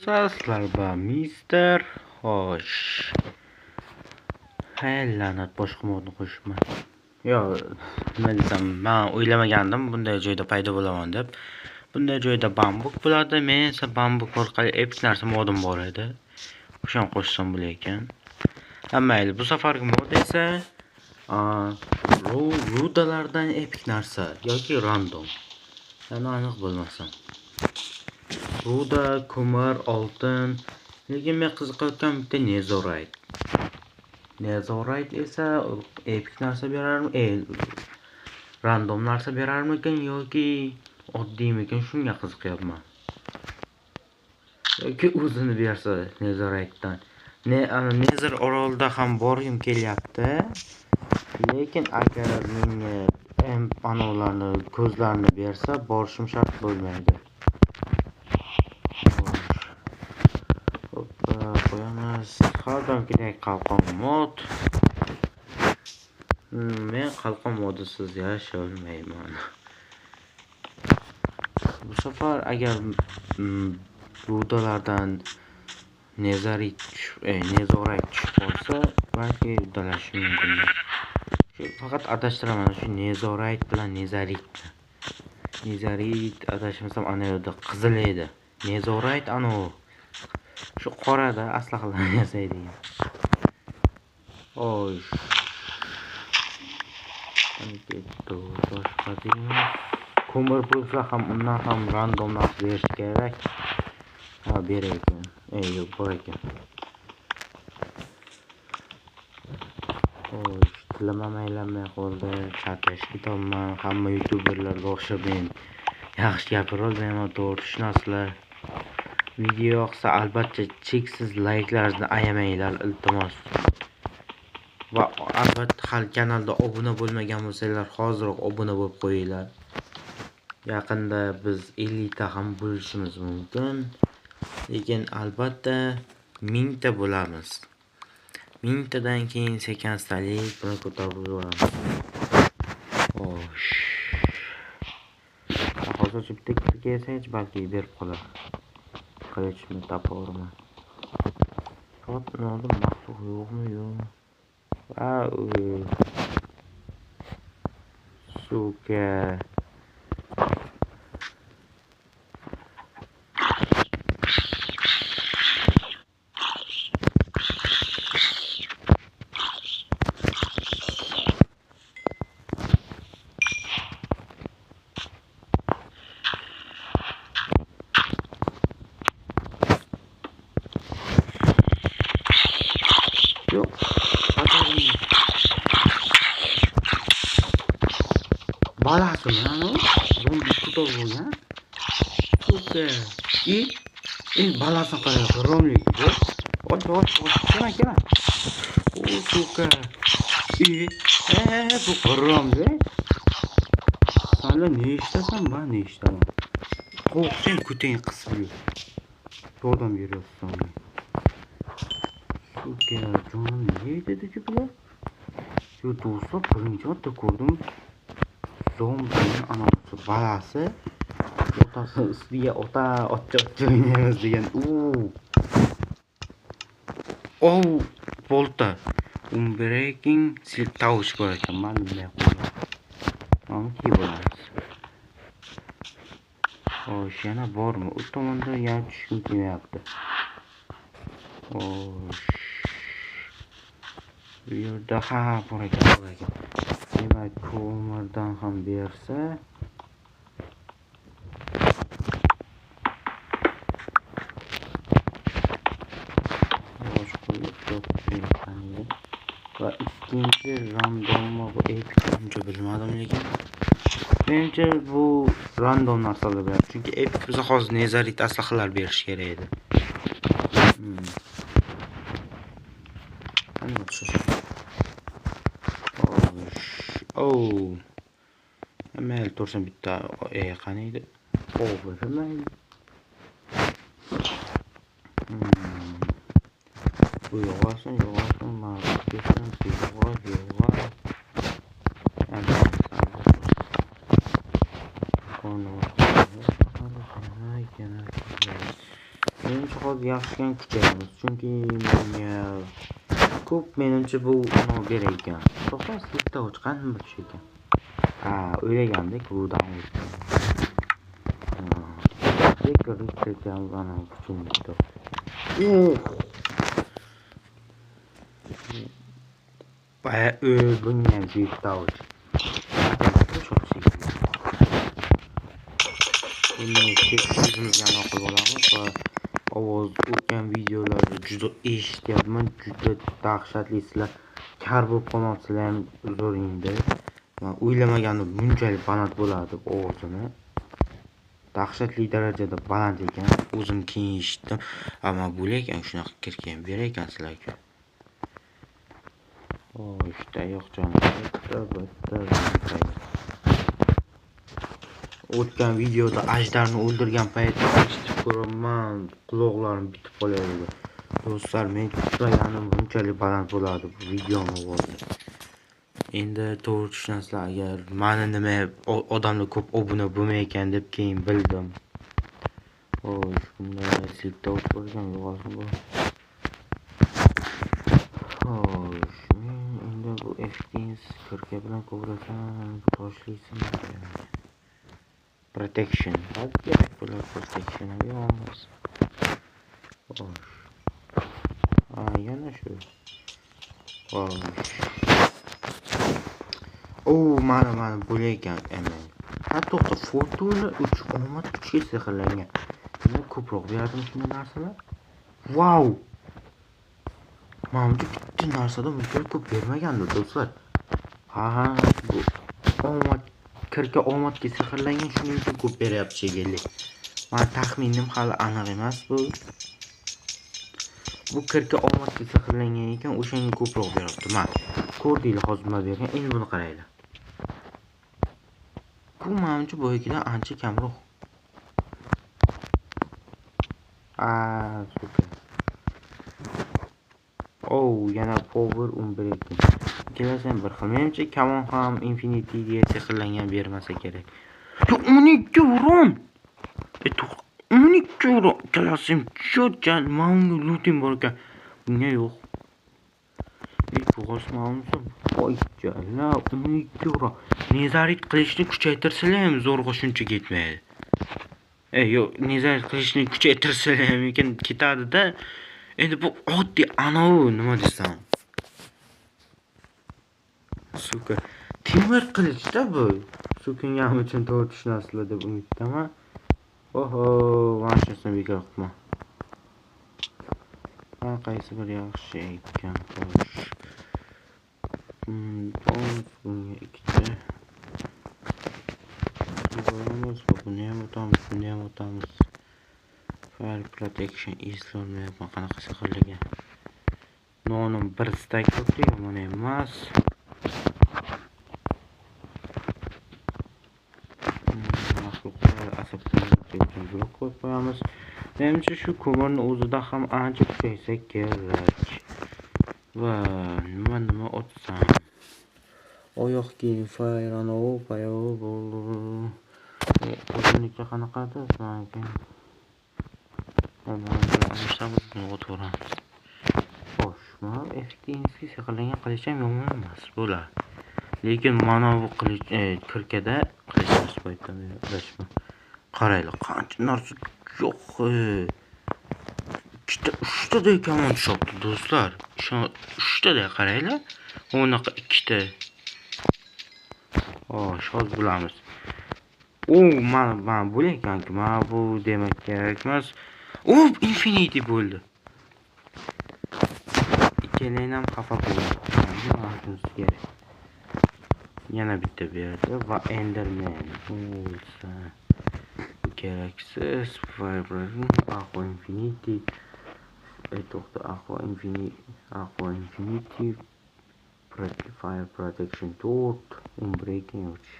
Sizlar bilan mister. Xo'sh. Hay la'nat, boshqa modni qo'shibman. Yo, nima desam, men o'ylamagandim bunday joyda paydo bo'laman deb. Bunday joyda bambuk bo'ladi. Men esa bambuk orqali epic narsa modim bor edi. O'shani qo'shsam bo'lar ekan. Mayli, bu safargi mod esa rudalardan epic narsa yoki random. Yani aniq bo'lmasam. Ruda, ko'mir, oltin. Lekin men qiziqayotgan bitta nezorite. Nezorite esa epic narsa berarmi? Random narsa berarmikan yoki oddiymikan, shunga qiziqyapman. Yoki o'zini bersa nezoritedan. Nezor orolida ham borgim kelyapti. Lekin agar menga panolarni, ko'zlarni bersa, borishim shart bo'lmaydi. Qo'yamiz. Har doimgidek qalqon mod. Men qalqon modisiz yashay olmayman. Bu safar agar rudalardan nezorite tushib qolsa, balki uddalashim mumkin. Faqat adashtiraman shu nezorite bilan nezorit. Nezorit adashmasam ana yerda qizil edi. Nezorite ana shu qorada aslahalarni yasaydigan. Xo'sh. Boshqa deymiz. Ko'mir bo'lsa ham undan ham random narsa berish kerak. Ha, berar ekan. Yo'q, bor ekan. Xo'sh, tilimam aylanmay qoldi. Chatish ketolman. Hamma youtuberlarga o'xshab men yaxshi gapira olmayman, to'g'ri tushunasizlar. Video yoqsa albatta cheksiz layklarni ayamanglar, iltimos. Va albatta hali kanalda obuna bo'lmagan bo'lsanglar, hozirroq obuna bo'lib qo'yinglar. Yaqinda biz 50 ta ham bo'lishimiz mumkin. Lekin albatta 1000 ta bo'lamiz. 1000 tadan keyin sekin-astalik buni ko'tarib boramiz. Xo'sh. Hozircha bitta kelsangiz balki berib qolar. Qilichni topaman. Soat nolda maxluq yo'qmi, yo'q. Suka. Balası mı lan o? Zombi kutu oldu. Suka. Balası kadar romlu gibi. Ot. Gel. Suka. Bu kırım be. Sana ne istersen ben ne istemem. Korksen kütüğün kısmıyor. Oradan veriyorsun sana. Suka. Canım ne dedi ki bu? Şu dostlar birinci hatta kurdum. Zombinin anası balası otasi ustiga otcha o'ynaymiz degan. Bolta. Unbreaking silk tovush bor ekan. Men bilmay qo'ydim. Mana ki bo'lamiz. Xo'sh, yana bormi? U tomonda yana tushkim kelmayapti. Xo'sh. Bu yerda bor ekan. Demak, ko'mirdan ham bersa. Va ikkinchi randommi bu epic uncha bilmadim lekin. Menimcha bu random narsalar beradi. Chunki epic biza hozir nezorit aslahalar berish kerak edi. Qanday o'xshash? Mayli, to'rsam bitta qani edi. Mayli. Bu yo'g'asin, ma'lumotdan hozir yaxshigan kuchayamiz. Chunki ko'p menimcha bu nima kerak ekan. To'xta, slipda o'chqan bir şey ekan. Ha, o'ylagandik budan o'tdi. Rekam ana kuchini baya bunga ham slipda o'ch. Buni o'zimizga aniqlab olamiz va ovoz o'tgan videolarni juda eshityapman, juda dahshatli. Sizlar kar bo'lib qolmabsizlar ham zo'ringda. Men o'ylamagandim bunchalik baland bo'ladi deb ovozini. Dahshatli darajada baland ekan. O'zim keyin eshitdim. Ammo bo'lar ekan shunaqa kirgan berar ekan sizlarga. İşte yo'q jonim. Bitta. O'tgan videoda ajdarni o'ldirgan paytda eshitib ko'raman, quloqlarim bitib qolyapti. Do'stlar, men kutmaganim bunchalik baland bo'ladi bu videoning ovozi. Endi to'g'ri tushunasizlar, agar meni nima odamlar ko'p obuna bo'lmayotgan deb keyin bildim. Shunda slipda o'tib qolgan yo'qolsin bu. Endi bu F-Teens kirka bilan ko'rasam, toshlaysan. Protection. Kerak bo'lar protection yo'qmiz. Yana shu. Mana bo'lar ekan endi. To'xta, fortuna 3 omad kuchga sehrlangan. Nima ko'proq berdim shunday narsalar? Wow! Mana bitta narsadan buncha ko'p bermagandi do'stlar. Bu omad kirka omadga sehrlangan, shuning uchun ko'p beryapti shekilli. Men taxminim hali aniq emas bu. Bu kirka omadga sehrlangan ekan, o'shanga ko'proq beryapti. Men ko'rdinglar hozir nima bergan, endi buni qaranglar. Bu menimcha boyagidan ancha kamroq. Super. Yana power 11 ekan. Ikkalasi bir xil. Menimcha kamon ham Infinity'ga sehrlangan bermasa kerak. 12 ron. 12 ron. Klasim cho'tgan manga looting bor ekan. Bunga yo'q. Bu g'osmamsa boyjala 12 ron. Nezarit qilishni kuchaytirsalar ham zo'rg'a shuncha ketmaydi. Yo'q, nezarit qilishni kuchaytirsalar ham ketadi-da. Endi bu oddiy anavi nima desam. Suka. Temir qilichda bu. So'kingam uchun to'g'ri tushunasizlar deb umiddaman. Mana shuni bekor qilma. Qaysi bir yaxshi ekan, xo'sh. Bunga ikkita. Buni ham o'tamiz. Fire protection izlanmayapman, qanaqa sehrlagan. Nonim bir stack turibdi, yomon emas. Blok qo'yib qo'yamiz. Menimcha shu ko'mirni o'zida ham ancha kuchaysa kerak. Va nima otsam. Oyoq kiyim fire anovi bayoq bo'ldi. O'ziniki qanaqadir sanki. Mana F-Teensga sehrlangan qilich ham yomon emas bo'ladi. Lekin mana bu qilich kirkada qilichni qo'yibman. Qaranglar, qancha narsa yo'q. Ikkita kamon tushibdi do'stlar. 3tada qaranglar. O'naqa ikkita. Hozir bilamiz. Mana bo'lar ekanki, mana bu demak kerak emas. Infinity bo'ldi. Ikkalang ham xafa bo'ldi. Yana bitta berdi va Enderman bo'lsa keraksiz. Aqua Infinity. To'xta, Aqua Infinity. Fire Protection 4. Unbreaking uch.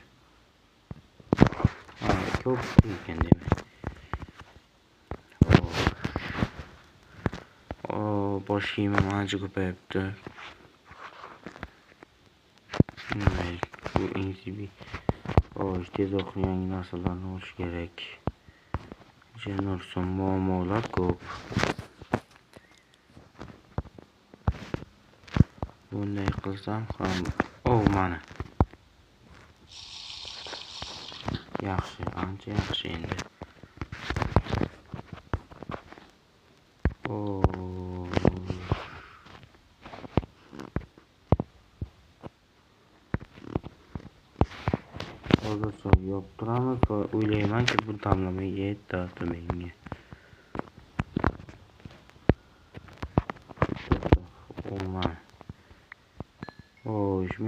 Ko'p ekan demak. Bosh kiyimim ancha ko'payibdi. Bu NCB. Tezroq yangi narsalarni olish kerak. Jenurson muammolar ko'p. bunday qilsam ham mana yaxshi, ancha yaxshi endi. Hozircha yopib turamiz va o'ylaymanki bu damlama yetadi menga.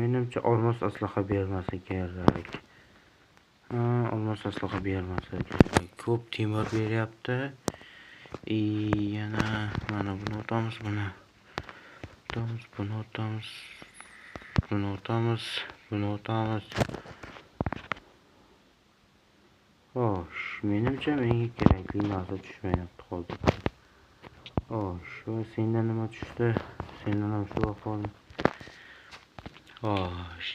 Menimcha olmos aslaha bermasa kerak. Olmos aslaha bermasa kerak. Ko'p temir beryapti. Yana mana buni otamiz, buni otamiz. Menimcha menga kerakli narsa tushmayapti hozir. Shu sendan nima tushdi? Sendan ham shu ahvol.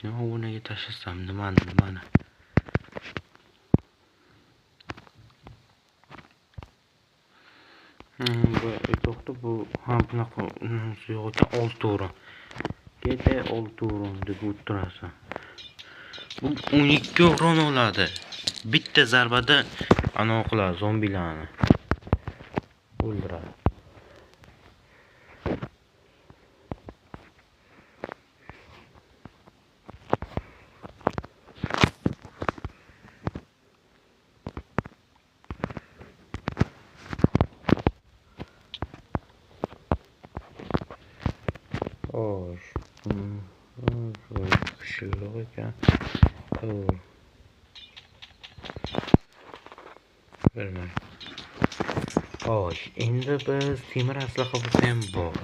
Nima o'rniga tashlasam, nimani? Bu bunaqa yo'q, 6 o'rin. Kete 6 o'rin deb o'tirasan. Bu 12 o'rin oladi. Bitta zarbada anaqilar zombilarni o'ldiradi. Qishloq ekan. Endi biz temir aslaha bo'lsa ham bor.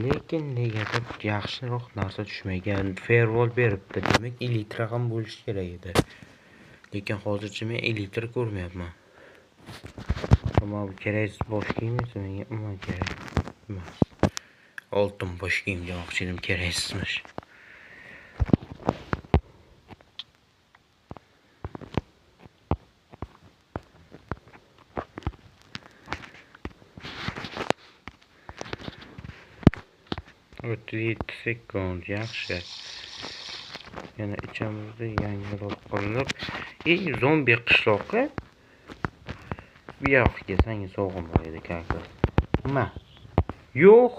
Lekin negadir yaxshiroq narsa tushmagan. Firewall beribdi, demak elitra ham bo'lishi kerak edi. Lekin hozircha men elitra ko'rmayapman. Ammo bu kerak bosh kiyimisi menga kerak emas. Oltin bosh kiyim demoqchi edim, keraksizmish. O'ttiz sekund, yaxshi. Yana ichamizda yangiroq qo'llar. Zombi qishloqi. Bu yoqqa kelsangiz sog'im bor edi kanka. Nima? Yo'q.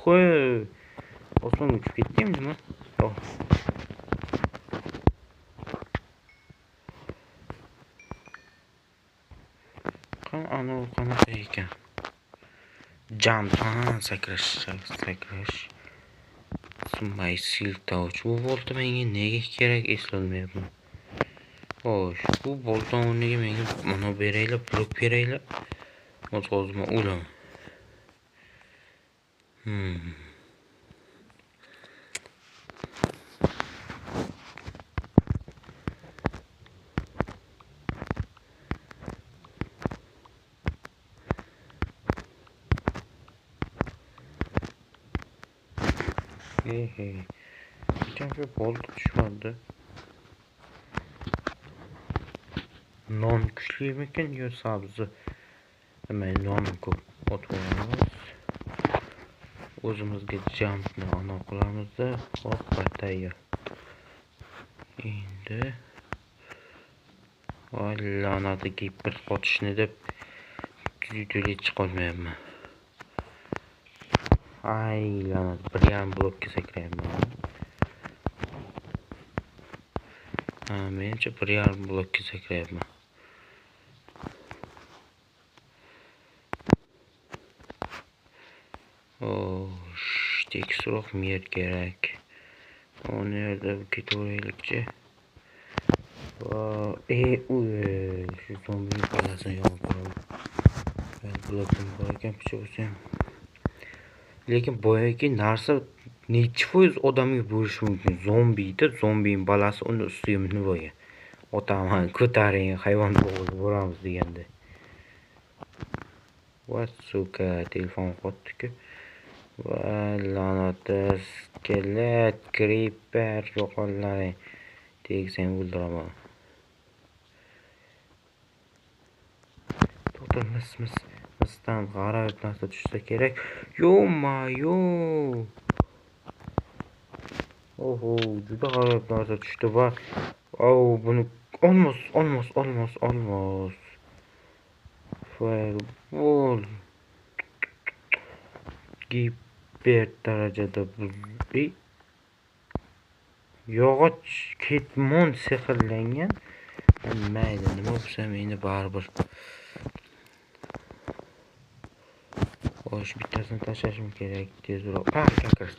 Osmonga uchib ketdim nima? Qanaqa ekan? Jump, sakrash. Sunmay siltovchi. Bu bolta menga nega kerak eslolmayapman. Bu bolta o'rniga menga mana beraylar, blok beraylar. Hozir men o'laman. Çünkü bolta düşmedi. Non kuchlimikin yo sabzi. Hemen non ko'p otvoramiz. O'zimizga jumpni anaqilamizda, hop batayya. Endi la'natiga bir qotishni deb videoga chiqolmayapman. La'nat, bir yarim blokka sakrayapman. Menimcha bir yarim blokka sakrayapman. Tekstroq mer kerak. O nerede bu ketaveraylikchi? Shu zombining balasini yomon ko'raman. Ben blokim bor ekan, picha bo'lsam. Lekin boyagi narsa necha foiz odamga bo'lishi mumkin? Zombining balasi uni ustiga minib olgan. Otaman, ko'taring, hayvon bo'lamiz deganda. Suka, telefon qotdi-ku. La'nati, skelet, creeper, yo'qollaring. Tegsang o'ldiraman. To'xta, misdan g'aroyib narsa tushsa kerak. Yo-mayo. Oho, juda g'aroyib narsa tushdi va buni olmos. Fireball giper darajada yog'och ketmon sehrlangan. Mayli, nima bo'lsa meni baribir. Xo'sh, bittasini tashlashim kerak tezroq. Kakar.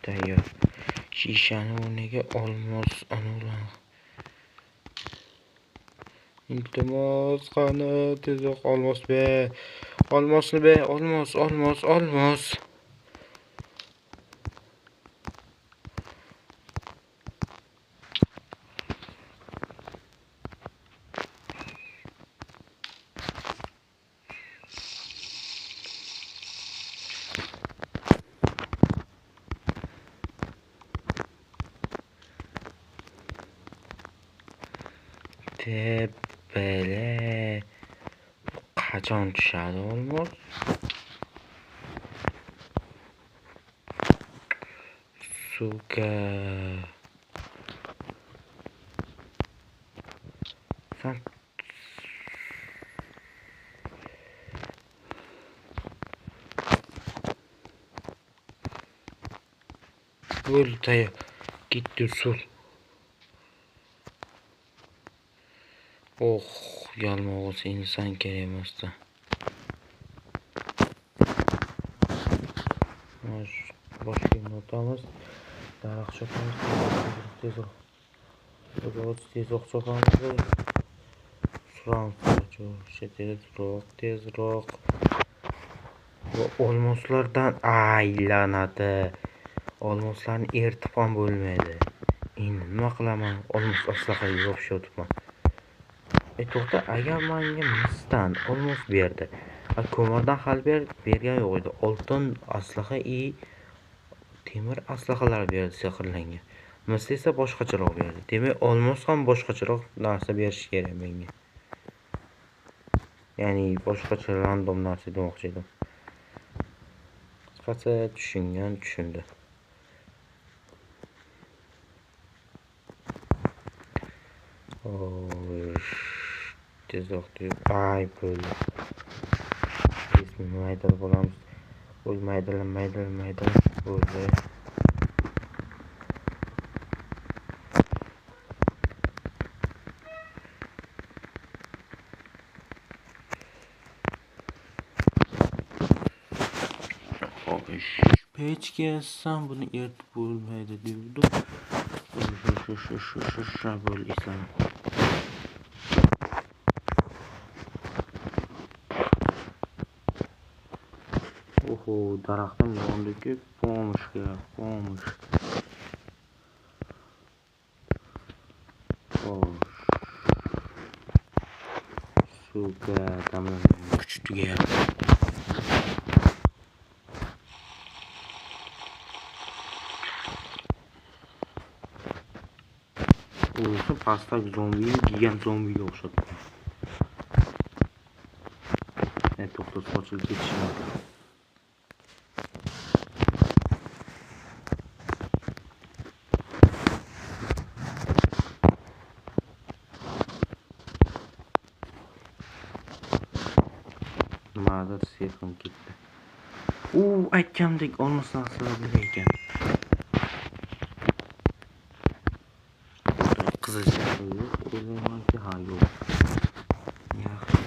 Tayyor. Shishani o'rniga olmos anolan. Iltimos, qani tezroq olmos be. Olmosni be, olmos. Tepele. Qachon tushadi olmos? Suka. Bo'ldi, tayyor. Ketdi sul. Yalmog'iz inson kerak emasdi. Boshqa notamiz. Daraxt chopamiz. Tezroq chopamiz. Tezroq. Va olmoslardan aylanadi. Olmoslarni eritib ham bo'lmaydi. Endi nima qilaman? Olmos aslahaga yopishayotibman. To'xta, agar menga misdan olmos berdi. Ko'mirdan hal bergan yo'q edi. Oltin aslaha temir aslahalar berdi sehrlangan. Mis esa boshqacharoq berdi. Demak, olmos ham boshqacharoq narsa berish kerak menga. Ya'ni boshqacha random narsa demoqchi edim. Qisqasi tushundi. Tezroq bo'ldi. Maydal bo'lamiz. Maydal bo'ldi. Pechga yassam buni eritib bo'lmaydi devdim. Shu bo'lisam. Daraxtning yonidagi pomosh. Suka, tamomlaning kuchi tugayapti. O'zi pastdagi gigant zombiga o'xshab. To'xta, sochilib ketishmoqda. Nimadir sehrim ketdi. Aytgandek olmasdan sababli ekan. Qizilcha yo'q, o'ylaymanki yo'q. Yaxshi.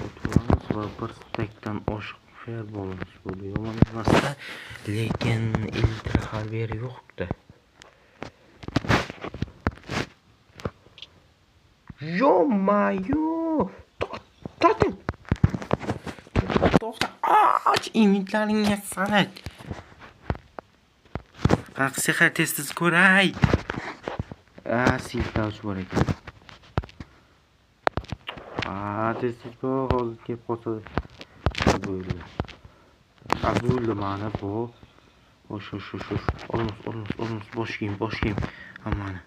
O'tamiz va bir stakdan oshiq fireballimiz bo'ldi. Yomon emasda, lekin iltra xabar yo'q-da. Yo-mayo! To'xta. Imidlaringga sanat. Qaq sehr tez ko'ray. Siltavch bor ekan. Tez hozir kelib qolsa bo'ldi mana bu. Olmos bosh kiyim. Hammani.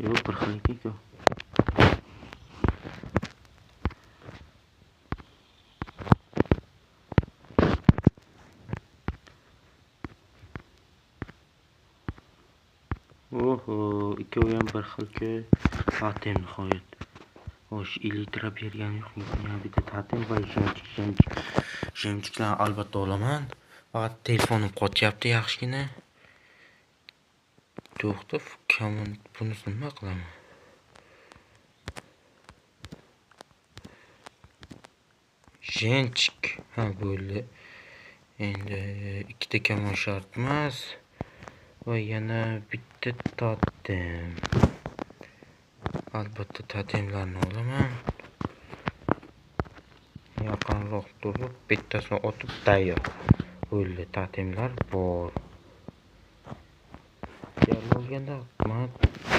Yo'q, bir xil ekan-ku. Oho, ikkovi ham bir xil-ku. Tatem nihoyat. Xo'sh, elitra bergani yo'q. Yana bitta tatem va yemchiklarni albatta olaman. Faqat telefonim qotyapti yaxshigina. To'xta, kamon bunisini nima qilaman? Jenchik. Ha, bo'ldi. Endi ikkita kamon shart emas. Va yana bitta totem. Albatta totemlarni olaman. Yaqinroq turib, bittasini otib tayyor. Bo'ldi, totemlar bor. Olganda men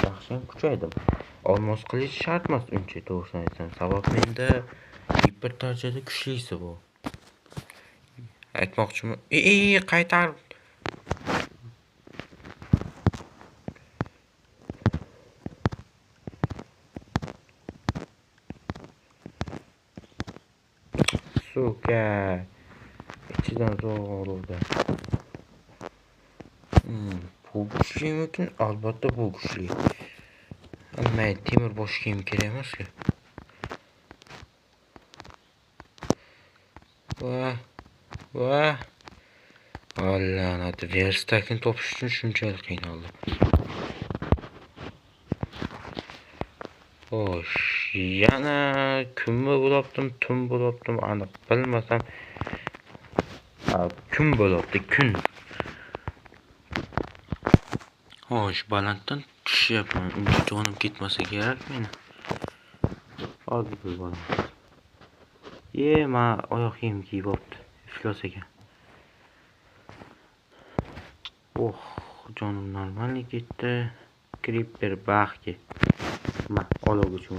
yaxshi ham kuchaydim. Olmos qilish shart emas uncha, to'g'risini aytsam. Sabab menda hiper darajada kuchlisi bu. Aytmoqchiman. Qaytar. Suka. İçinden zor oldu. Bu güçlüymükin? Albatta bu güçlü. Ama temir boş kiyim gelemez ki. Vah. Allah'ın adı. Verstappen topuştun şuncalık qiynaldi. Xo'sh, yana kunmi bo'libdim, tun bo'libdim, aniq bilmasam. Kun bo'libdi, kun. Xo'sh, balanddan tushyapman. Uncha jonim ketmasa kerak meni. Hozir bir baland. Men oyoq kiyim kiyib olibdi. Iflos ekan. Jonim normalniy ketdi. Creeper baxki. Oluvchi.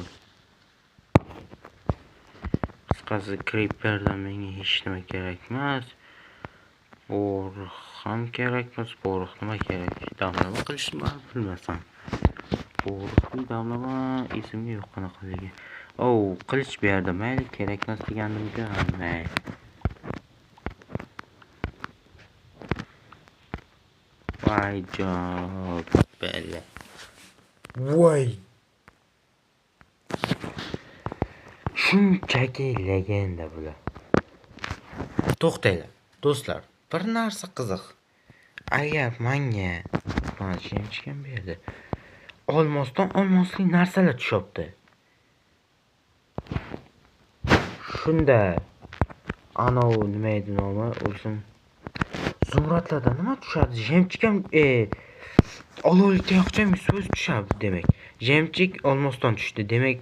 Qisqasi Creeperdan menga hech nima kerak emas. Bo'riq ham kerak emas. Bo'riq nima kerak? Damlama qilishni bilmasam. Bo'riqni damlama esimga yo'q qanaqaligi. Qilich berdi. Mayli, kerak emas deganimga mayli. Voy job bella. Voy. Shunchaki legenda bular. To'xtanglar, do'stlar. Bir narsa qiziq. Agar menga mana shunchayam berdi. Olmosdan olmosli narsalar tushibdi. Shunda nima edi nomi? O'zim zumradlardan nima tushadi? Jemchik ham olovli tayoqcham so'z tushadi demak. Jemchik olmosdan tushdi. Demak,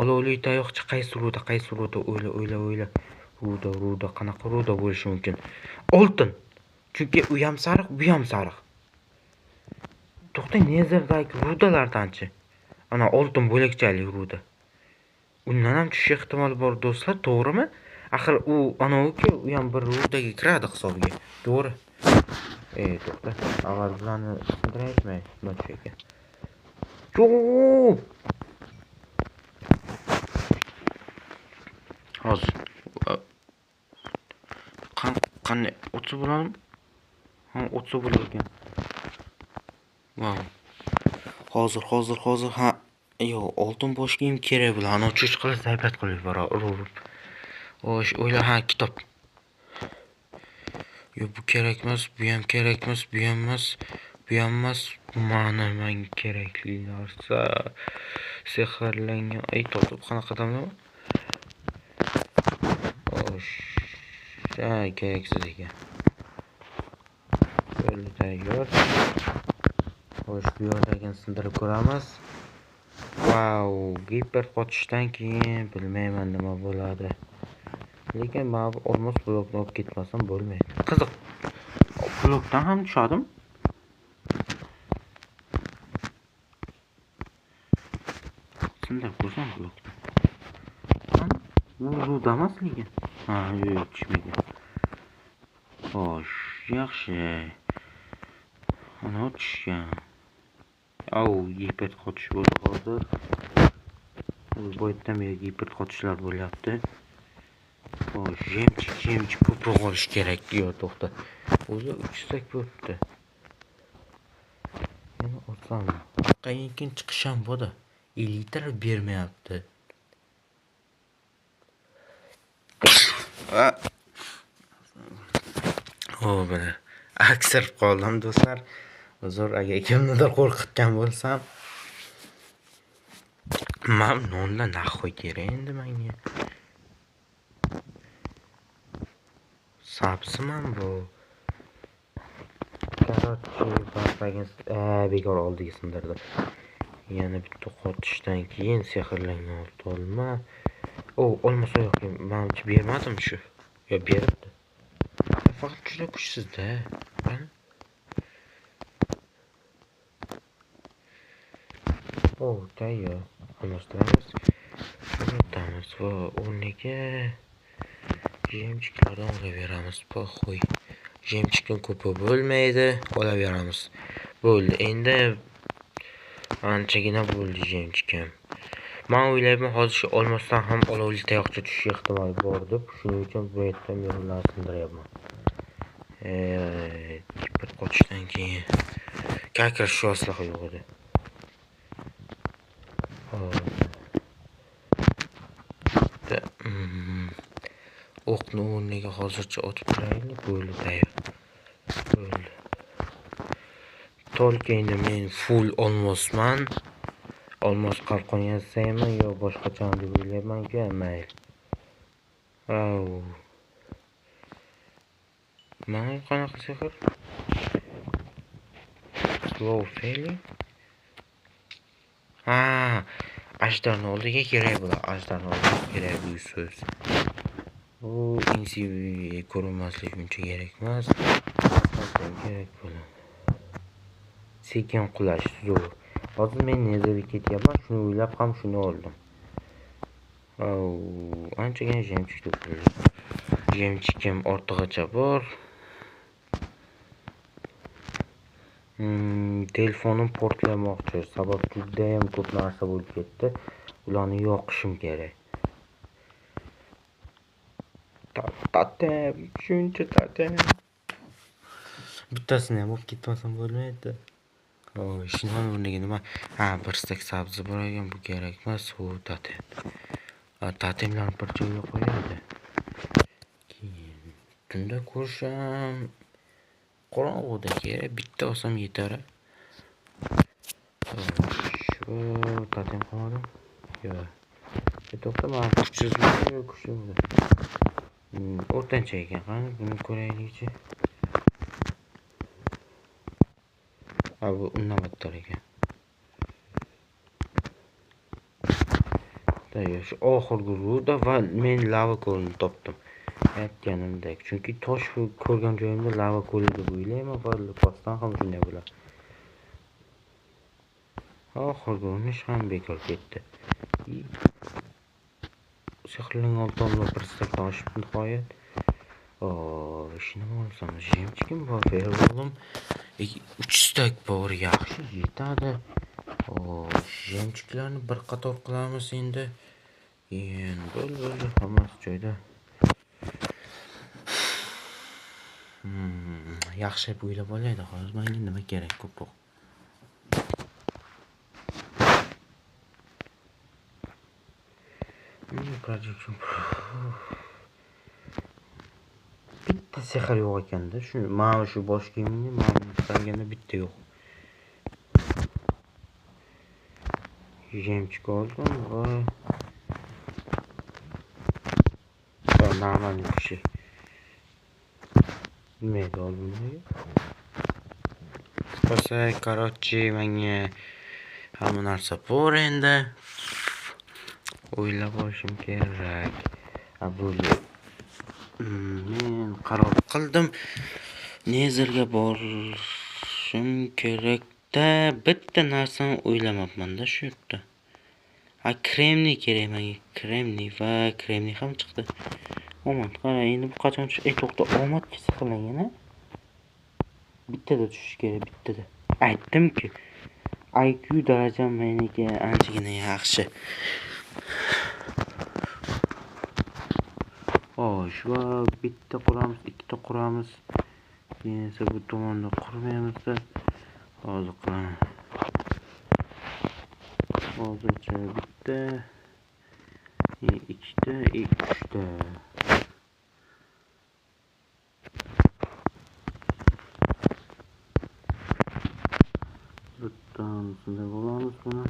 olovli tayoqcha qaysi ruda o'yla. Ruda qanaqa ruda bo'lishi mumkin? Oltin. Chunki u ham sariq, bu ham sariq. To'xtang, nezerdagi rudalardanchi. Ana oltin bo'lakchali ruda. Undan ham tushish ehtimoli bor do'stlar, to'g'rimi? Axir u u ham bir rudaga kiradi hisobiga. To'g'ri. To'xta. Avval bularni sindiraymi? Nima tushaga? Yo'q. Hozir. Qanday o'tsa bo'ladimi? O'tsa bo'lar ekan. Hozir. Oltin bosh kiyim kerak bularni uchish qilib zaybat qilib urib. O'yla, kitob. Bu kerak emas, bu ham kerak emas, bu ham emas. Mana menga kerakli narsa. Sehrlangan totib qanaqa damlama? Keraksiz ekan. Bo'ldi, tayyor. Xo'sh, bu yerdagini sindirib ko'ramiz. Giper qotishdan keyin bilmayman nima bo'ladi. Lekin men olmos blokni olib ketmasam bo'lmaydi. Qiziq. Blokdan ham tushadim. Sindirib ko'rsam blokni. Bu ruda emas lekin. Yo'q, tushmagan. Xo'sh, yaxshi. Ana tushgan. Au, gipet qotish bo'ldi hozir. Boydan beri gipet qotishlar bo'lyapti. Jemchik ko'proq olish kerak. Yo, to'xta. O'zi 300 bo'libdi. Yana olsam. Qayinkin chiqisham bo'ldi. Elitr bermayapti. Mana aksirib qoldim do'stlar. Uzr, agar kimnidir qo'rqitgan bo'lsam. Men nonda naxoy kerak endi menga. Sabziman bu. Короче, bekor oldiga sindirdi. Yana bitta qotishdan keyin sehrlangan olma. Olmasa yo'q, menimcha bermadim shu. Yo, beribdi. Faqat juda kuchsizda. Tayyor. Almashtiramiz. Unutamiz va o'rniga jemchiklardan olaveramiz. Po'xo'y. Jemchikdan ko'pi bo'lmaydi, olaveramiz. Bo'ldi. Endi anchagina bo'ldi jemchikim. Men o'ylayman, hozir olmasdan ham olovli tayoqcha tushish ehtimoli bor deb, shuning uchun bu yerdan yo'llarni sindiryapman. Bir qochishdan keyin kakir shu asliha yo'q edi. O'qni o'rniga hozircha otib turaylik, bo'ldi tayyor. Bo'ldi. Tolkayni men full olmosman. Olmos qalqon yasayman yo boshqacha deb o'ylayman-ku, mayli. Mana qanaqa sehr? Slow failing. Ajdarni oldiga kerak bo'ladi. Ajdarni oldiga kerak bu so'z. Insi ko'rinmaslik uncha kerak emas. Kerak bo'ladi. Sekin qulash zo'r. Hozir men nezarga ketyapman, shuni o'ylab ham shuni oldim. Anchagina jemchik to'playdi. Jemchikim ortig'icha bor. Telefonim portlamoqchi, sabab juda ham ko'p narsa bo'lib ketdi. Ularni yoqishim kerak. Tatem, shuncha tatem. Bittasini ham olib ketmasam bo'lmaydi. Shuni o'rniga nima? Bir stek sabzi bor ekan, bu kerak emas, u tatem. Tatemlarni bir joyga qo'yadi. Keyin tunda ko'risham qorong'udagi bitta olsam yetar. Shu tatem qoladi. Yo'q. To'xtama, kuchsizmi yo kuchlimi? O'rtancha ekan, qani buni ko'raylikchi. Bu undan battar ekan. Tayyor, shu oxirgi ruda va men lava ko'lini topdim. Aytganimdek, chunki tosh ko'rgan joyimda lava ko'li deb o'ylayman va postdan ham shunday bo'ladi. Oxirgi urinish ham bekor ketdi. Sehrlangan oltinni bir stakdan oshib nihoyat. Shuni olsam, jemchikim bor, o'g'lim. 3 stak bor, yaxshi yetadi. Jemchiklarni bir qator qilamiz endi. Bo'ldi, hammasi joyda. Yaxshi o'ylab olaydi, hozir menga nima kerak ko'proq. Bitta sehr yo'q ekanda. Mana shu bosh kiyimni men istaganda bitta yo'q. Jemchik oldim va normal kishi. Bilmaydi oldimda. Короче, menga hamma narsa bor endi. O'ylab olishim kerak. Bo'ldi. Men qaror qildim. Nezerga borishim kerakda, bitta narsani o'ylamabman-da shu yerda. Kremniy kerak menga. Kremniy ham chiqdi. Omad, qara, endi bu qachon to'xta, omad sehrlangan-a? Bittada tushish kerak, bittada. Aytdim-ku. IQ darajam meniki anchagina yaxshi. Xo'sh, va bitta quramiz, ikkita quramiz. Keyin esa bu tomonda qurmaymiz-da. Hozir quraman. Hozircha bitta, ikkita, uchta. Bittadan shunday bo'lamiz buni.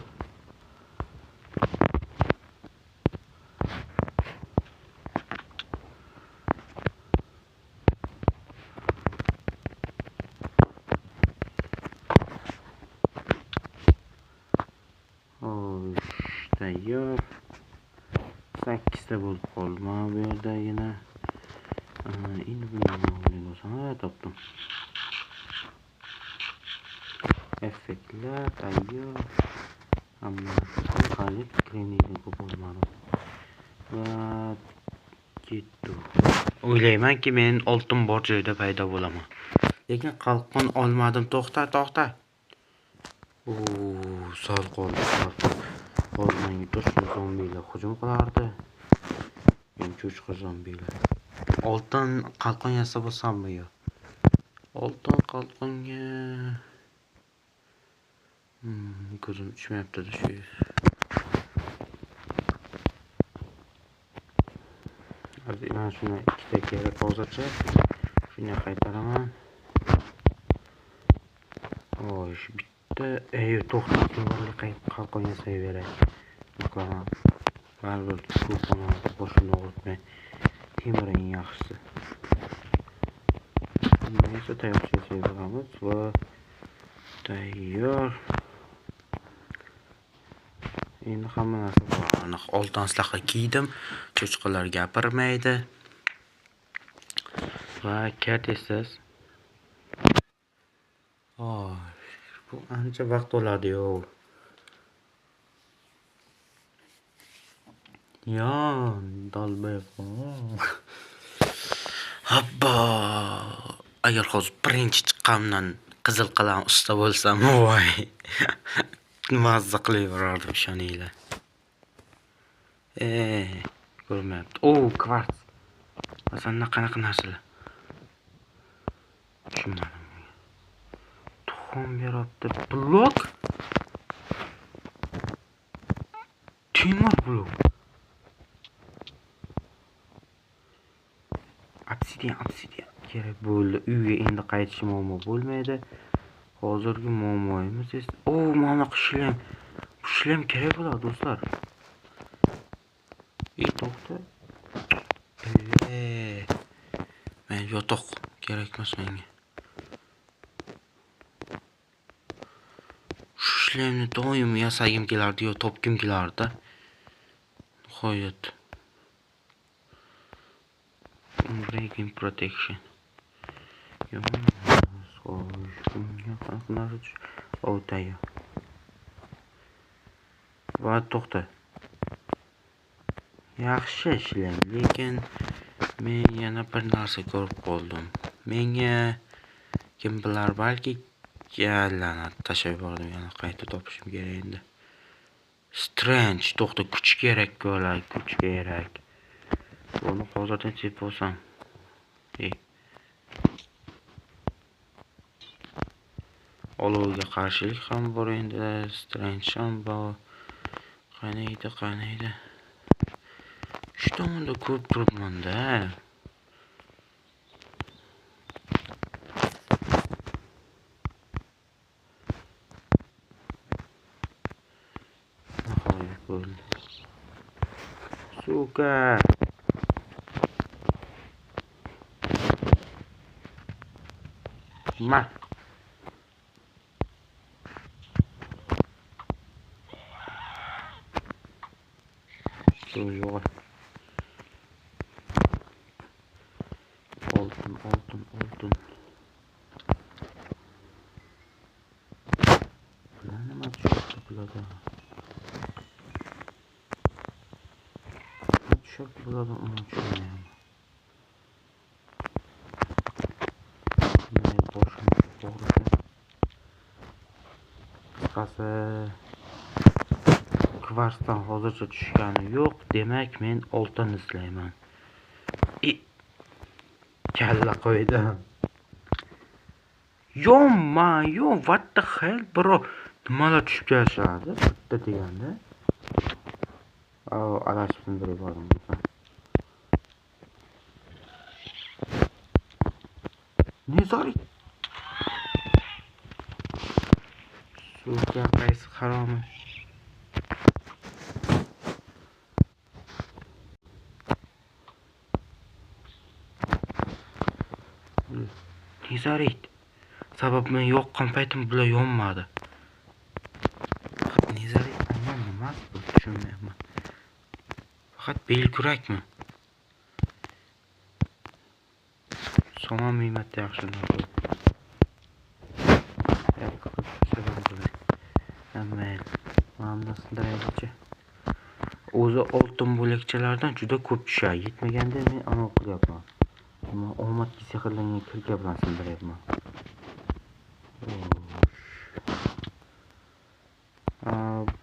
Tayyor. 8 ta bo'lib qoldi. Mana bu yerdagina. Endi buni nima bo'lsam, topdim. Effektlar tayyor. Hamma qalib krenini qo'polmadim. Va ketdi. O'ylaymanki men oltin bor joyda paydo bo'laman. Lekin qalqon olmadim. To'xta. Sal qoldi. Hozirgi to'shqin zombilar hujum qilardi. Men cho'chqa zombilar. Oltin qalqon yasab bo'lsammi yo? Oltin qalqonga ko'zim tushmayapti-da shu. Hozir mana shuni ikkita kerak hozircha. Shuni qaytaraman. Xo'sh, bitta to'xtatib qalqon yasayveray. Bakalım. Baribir ko'pini boshini og'ritmay. Temir eng yaxshisi. Neyse tayyor yasayveramiz va tayyor. Endi hamma narsa bor. Oltin aslaqa kiydim. Cho'chqalar gapirmaydi. Va katesiz. Bu ancha vaqt oladi-yo. Dalbay. Hoppa. Agar hozir birinchi chiqqanimdan qizil qalam usta bo'lsam, voy. Mazza qilaverardim, ishoninglar. Ko'rmayapti. Kvarts. Masalan, qanaqa narsalar? Tushunmadim. Tuxum beribdi. Blok. Temir blok. Obsidian kerak bo'ldi. Uyga endi qaytish muammo bo'lmaydi. Hozirgi muammoimiz esa mana shlam kerak bo'ladi do'stlar. To'xta. Men yotoq kerak emas menga. Shlamni doim yasagim kelardi-yo, topgim kelardi. Nihoyat. Breaking protection. Tayyor. Va to'xta. Yaxshi ishlar, lekin men yana bir narsa ko'rib qoldim. Menga kim bilar, balki la'nat tashlab yubordim, yana qayta topishim kerak endi. Strange, to'xta, kuch kerak. Buni hozirdan chep olsam. Olovga qarshilik ham bor endi, Strange ham bor. Qanaydi. Shu tomonda ko'rib turibman-da. Nihoyat bo'ldi. Suka. Yo'q. Oltin. Bular nima tushibdi bularga? Tushunmayapman. qisqasi kvarsdan hozircha tushgani yo'q. Demak, men oltin izlayman. Kalla qo'ydim. Yo, what the hell, bro? Nimalar tushib kelishadi? Bitta deganda. Adashib sindirib yubordim. Nezori. Suga qaysi haromi? Nezarit. Sabab men yoqqan paytim bular yonmadi. Faqat nezarit aynan nimasi bu tushunmayapman. Faqat belkurakmi? Somon miymatda yaxshi narsa. O'zi oltin bo'lakchalardan juda ko'p tushadi. Yetmaganda men ana qilyapman. Ammo omadga sehrlangan kirga bilan sindiryapman.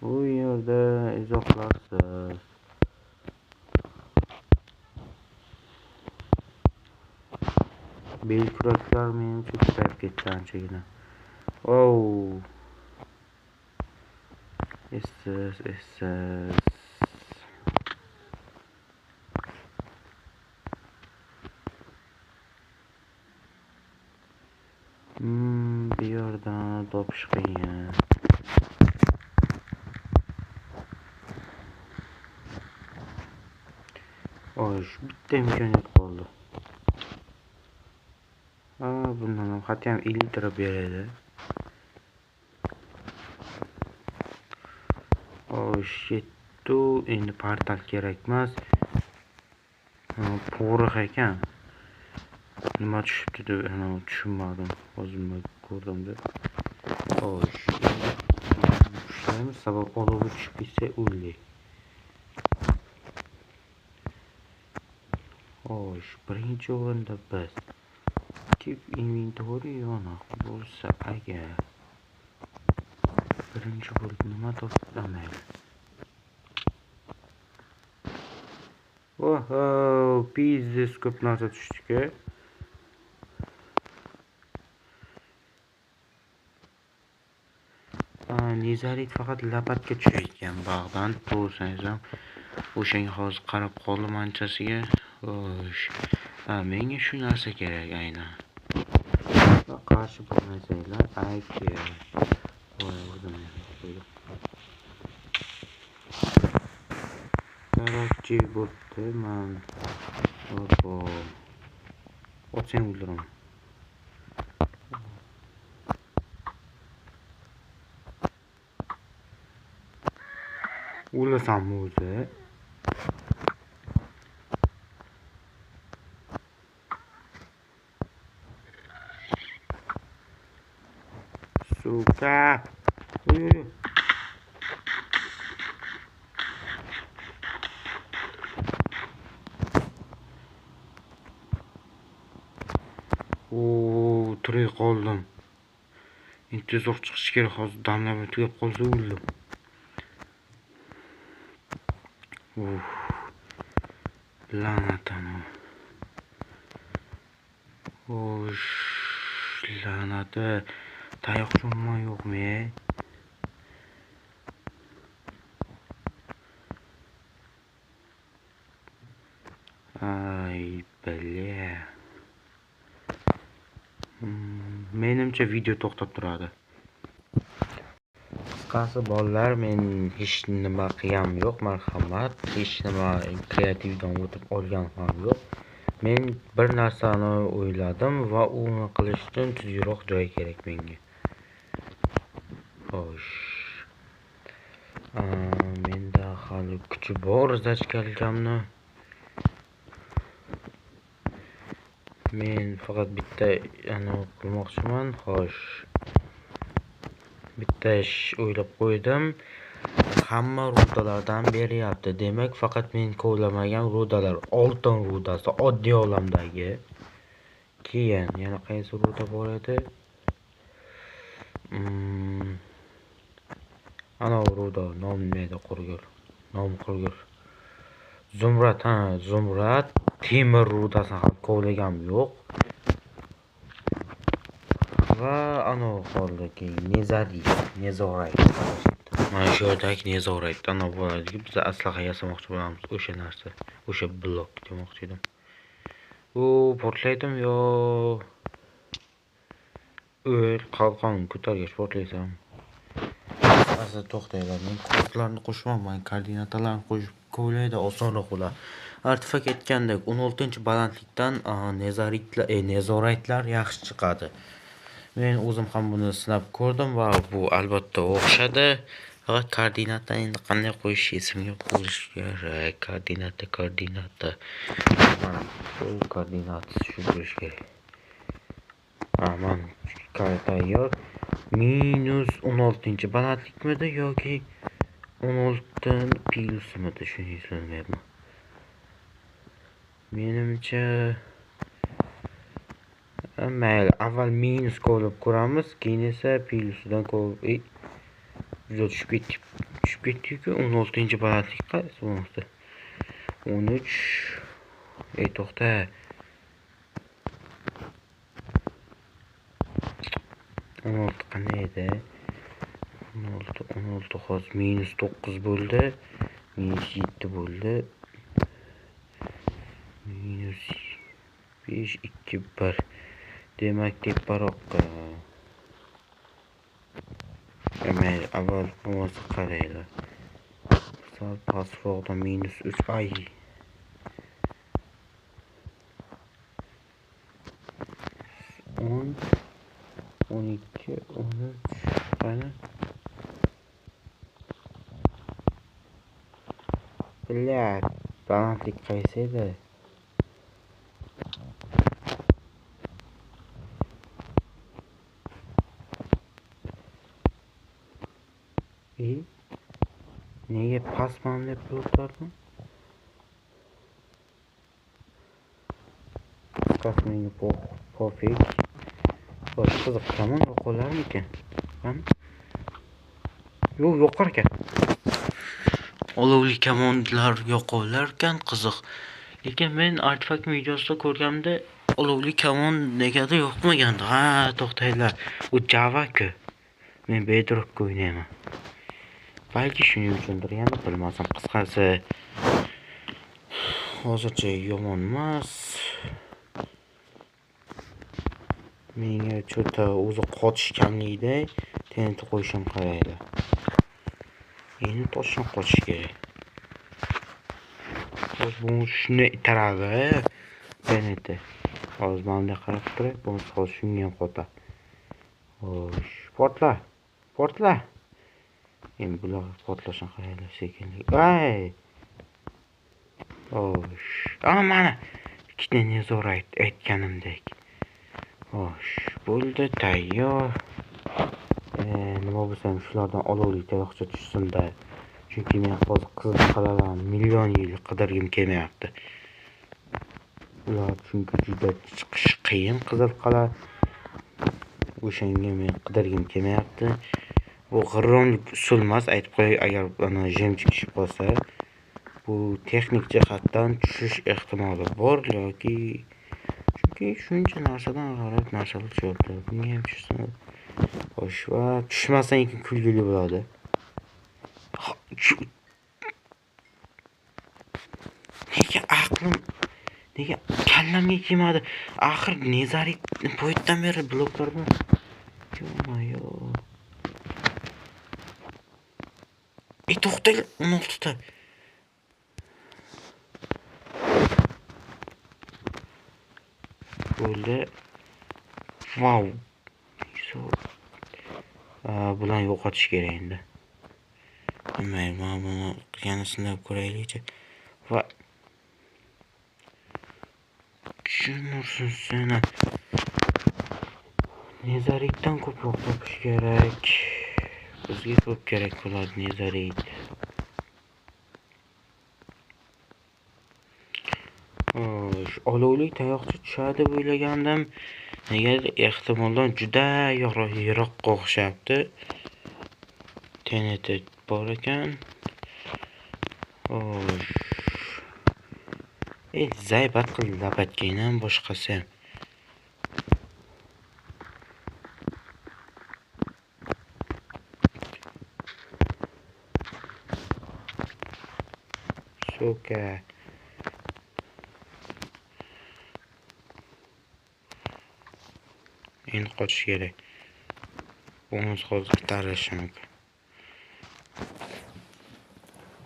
Bu yerda izohlarsiz. Belkuraklar menimcha ko'payib ketdi anchagina. Essiz. Bu yerdan topish qiyin. Bitta imkoniyat qoldi. Bundan ham xatga ham eltirib beradi. Endi portal kerak emas. Porox ekan. Nima tushibdi deb tushunmadim. O'zimga ko'rdim-da. Tushlaymiz, sabab olovi tushib ketsa o'ldik. Birinchi o'rinda biz. Keep inventory yo'q bo'lsa agar birinchi bo'lib nima to'plamaydi. Pizza ko'p narsa tushdi-ku. Nezarit faqat lapatga tushayotgan bog'dan bo'lsangiz ham o'shanga hozir qarab qoldim anchasiga. Menga shu narsa kerak aynan. Qarshi bo'lmasanglar, aka. Kerakchi bo'pti, men otsang o'ldiraman. O'lasammi o'zi? Suka. Tirik qoldim. Intizor chiqish kerak, hozir damlab tugab qolsa o'ldim. La'natani. La'nati. Tayoq cho'mma yo'qmi? Bale. Menimcha video to'xtab turadi. Qisqasi bolalar, men hech nima qilganim yo'q, marhamat. Hech nima kreativdan o'tib olgan ham yo'q. Men bir narsani o'yladim va uni qilish uchun tuzukroq joy kerak menga. Menda hali kuchi bor zachkalkamni. Men faqat bitta qilmoqchiman, bitta ish o'ylab qo'ydim. Hamma rudalardan beryapti. Demak, faqat men kovlamagan rudalar, oltin rudasi, oddiy olamdagi. Keyin yana qaysi ruda bor edi? ruda nom nima edi? Qurgur. Nom qurgur. Zumrad, Zumrad temir rudasini ham kovlagam yo'q. Va ana qoldiki Nezorayt. Mana shu yerdagi Nezorayt ana bo'ladi. Biz aslaha yasamoqchi bo'lamiz o'sha narsa. O'sha blok demoqchi edim. U portlaydimi yo qalqon ko'targach portlaysam. Asli to'xtaylar. Men kodlarni qo'shmayman, koordinatalarni qo'shib kovlaydi, osonroq bo'ladi. Artefakt aytgandek 16-balandlikdan Nezoraytlar yaxshi chiqadi. Men o'zim ham buni sinab ko'rdim va bu albatta o'xshadi. Faqat koordinatni endi qanday qo'yish esimga qo'yish kerak. Koordinata. Mana bu koordinat shu bo'lish kerak. Aman tayyor. -16-balandlikmidi yoki 16 plyusmidi shuni eslolmayapman. Menimcha mayli, avval minus kovlab ko'ramiz, keyin esa plyusidan kovib tushib ketdi-ku 16-balandlik qaysi bo'lmoqda? 13 to'xta. 16 qanday edi? 16 hozir -9 bo'ldi. -7 bo'ldi. -5 2 1. Demak, teparoqqa. Mayli, avval bo'lmasa qaraylar. Sal pastroqdan -3 ay. 10 12 13 qani? Bilat, balandlik qaysi edi? Nega pasman deb turibdim? Qasminga pofik. Qiziq, kamon yo'qolarmikan? Yo'q ekan. Olovli kamonlar yo'qolarkan, qiziq. Lekin men artefakt videosida ko'rganimda olovli kamon negadir yo'qmagandi. To'xtaylar. U Java-ku. Men Bedrock o'ynayman. Balki shuning uchundir, yana bilmasam. Qisqasi hozircha yomon emas. Menga cho'ta o'zi qochish kamligida TNT qo'yishim qaraydi. Endi toshdan qochish kerak. Bu shuni itaradi. TNT. Hozir bunday qarab turib, bu hozir shunga ham qota. Xo'sh, portla. Endi bular portlashini qaraylar sekinlik. Xo'sh. Mana ikkita Nezorayt aytganimdek. Xo'sh, bo'ldi, tayyor. Nima bo'lsam shulardan olovli tayoqcha tushsin-da. Chunki men hozir qizil qalalarni million yil qidirgim kelmayapti. Ular chunki juda chiqish qiyin qizil qala. O'shanga men qidirgim kelmayapti. Bu g'irromlik usul emas, aytib qo'yay, agar ana jemchik tushib qolsa, bu texnik jihatdan tushish ehtimoli bor yoki chunki shuncha narsadan g'alati narsalar tushyapti. Bunga ham tushsin. Xo'sh, va tushmasan ekan kulgili bo'ladi. Nega kallamga kelmadi? Axir Nezorayt poytdan beri bloklarni yo'q. To'xtang, 16 ta. Bo'ldi. Wow. Bularni yo'qotish kerak endi. Mayli, mana buni yana sinab ko'raylikchi. Va tushunursiz seni. Nezoraytdan ko'proq topish kerak. Bizga ko'p kerak bo'ladi Nezorayt. Olovli tayoqcha tushadi deb o'ylagandim. Negadir ehtimoldan juda yiroqqa o'xshabdi. TNT bor ekan. Xo'sh. Zaybat qildi lapatkaynam boshqasi ham. Suka. Endi qochish kerak. O'miz hozir taralishi mumkin.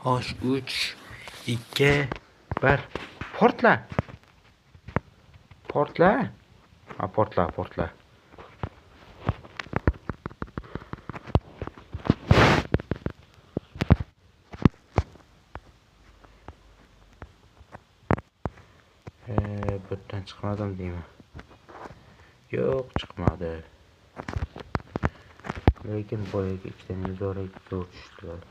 Xo'sh, 3, 2, 1. Portla. Portla. Portla. Birdan chiqmadim deyman. Yo'q, chiqmadi. Lekin boyaga ikkita zo'r tushdilar.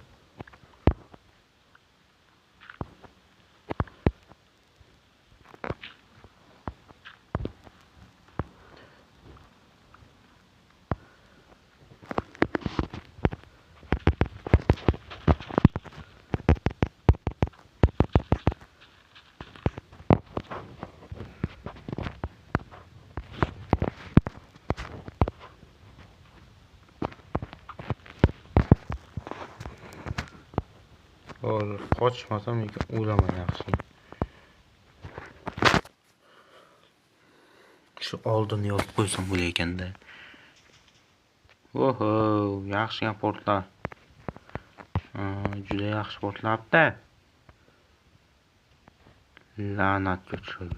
Qochmasam ekan, o'laman yaxshi. Shu oldini yopib qo'ysam bo'layotganda. Oho, yaxshi portlar. Juda yaxshi portlabdi. La'natga tushadi.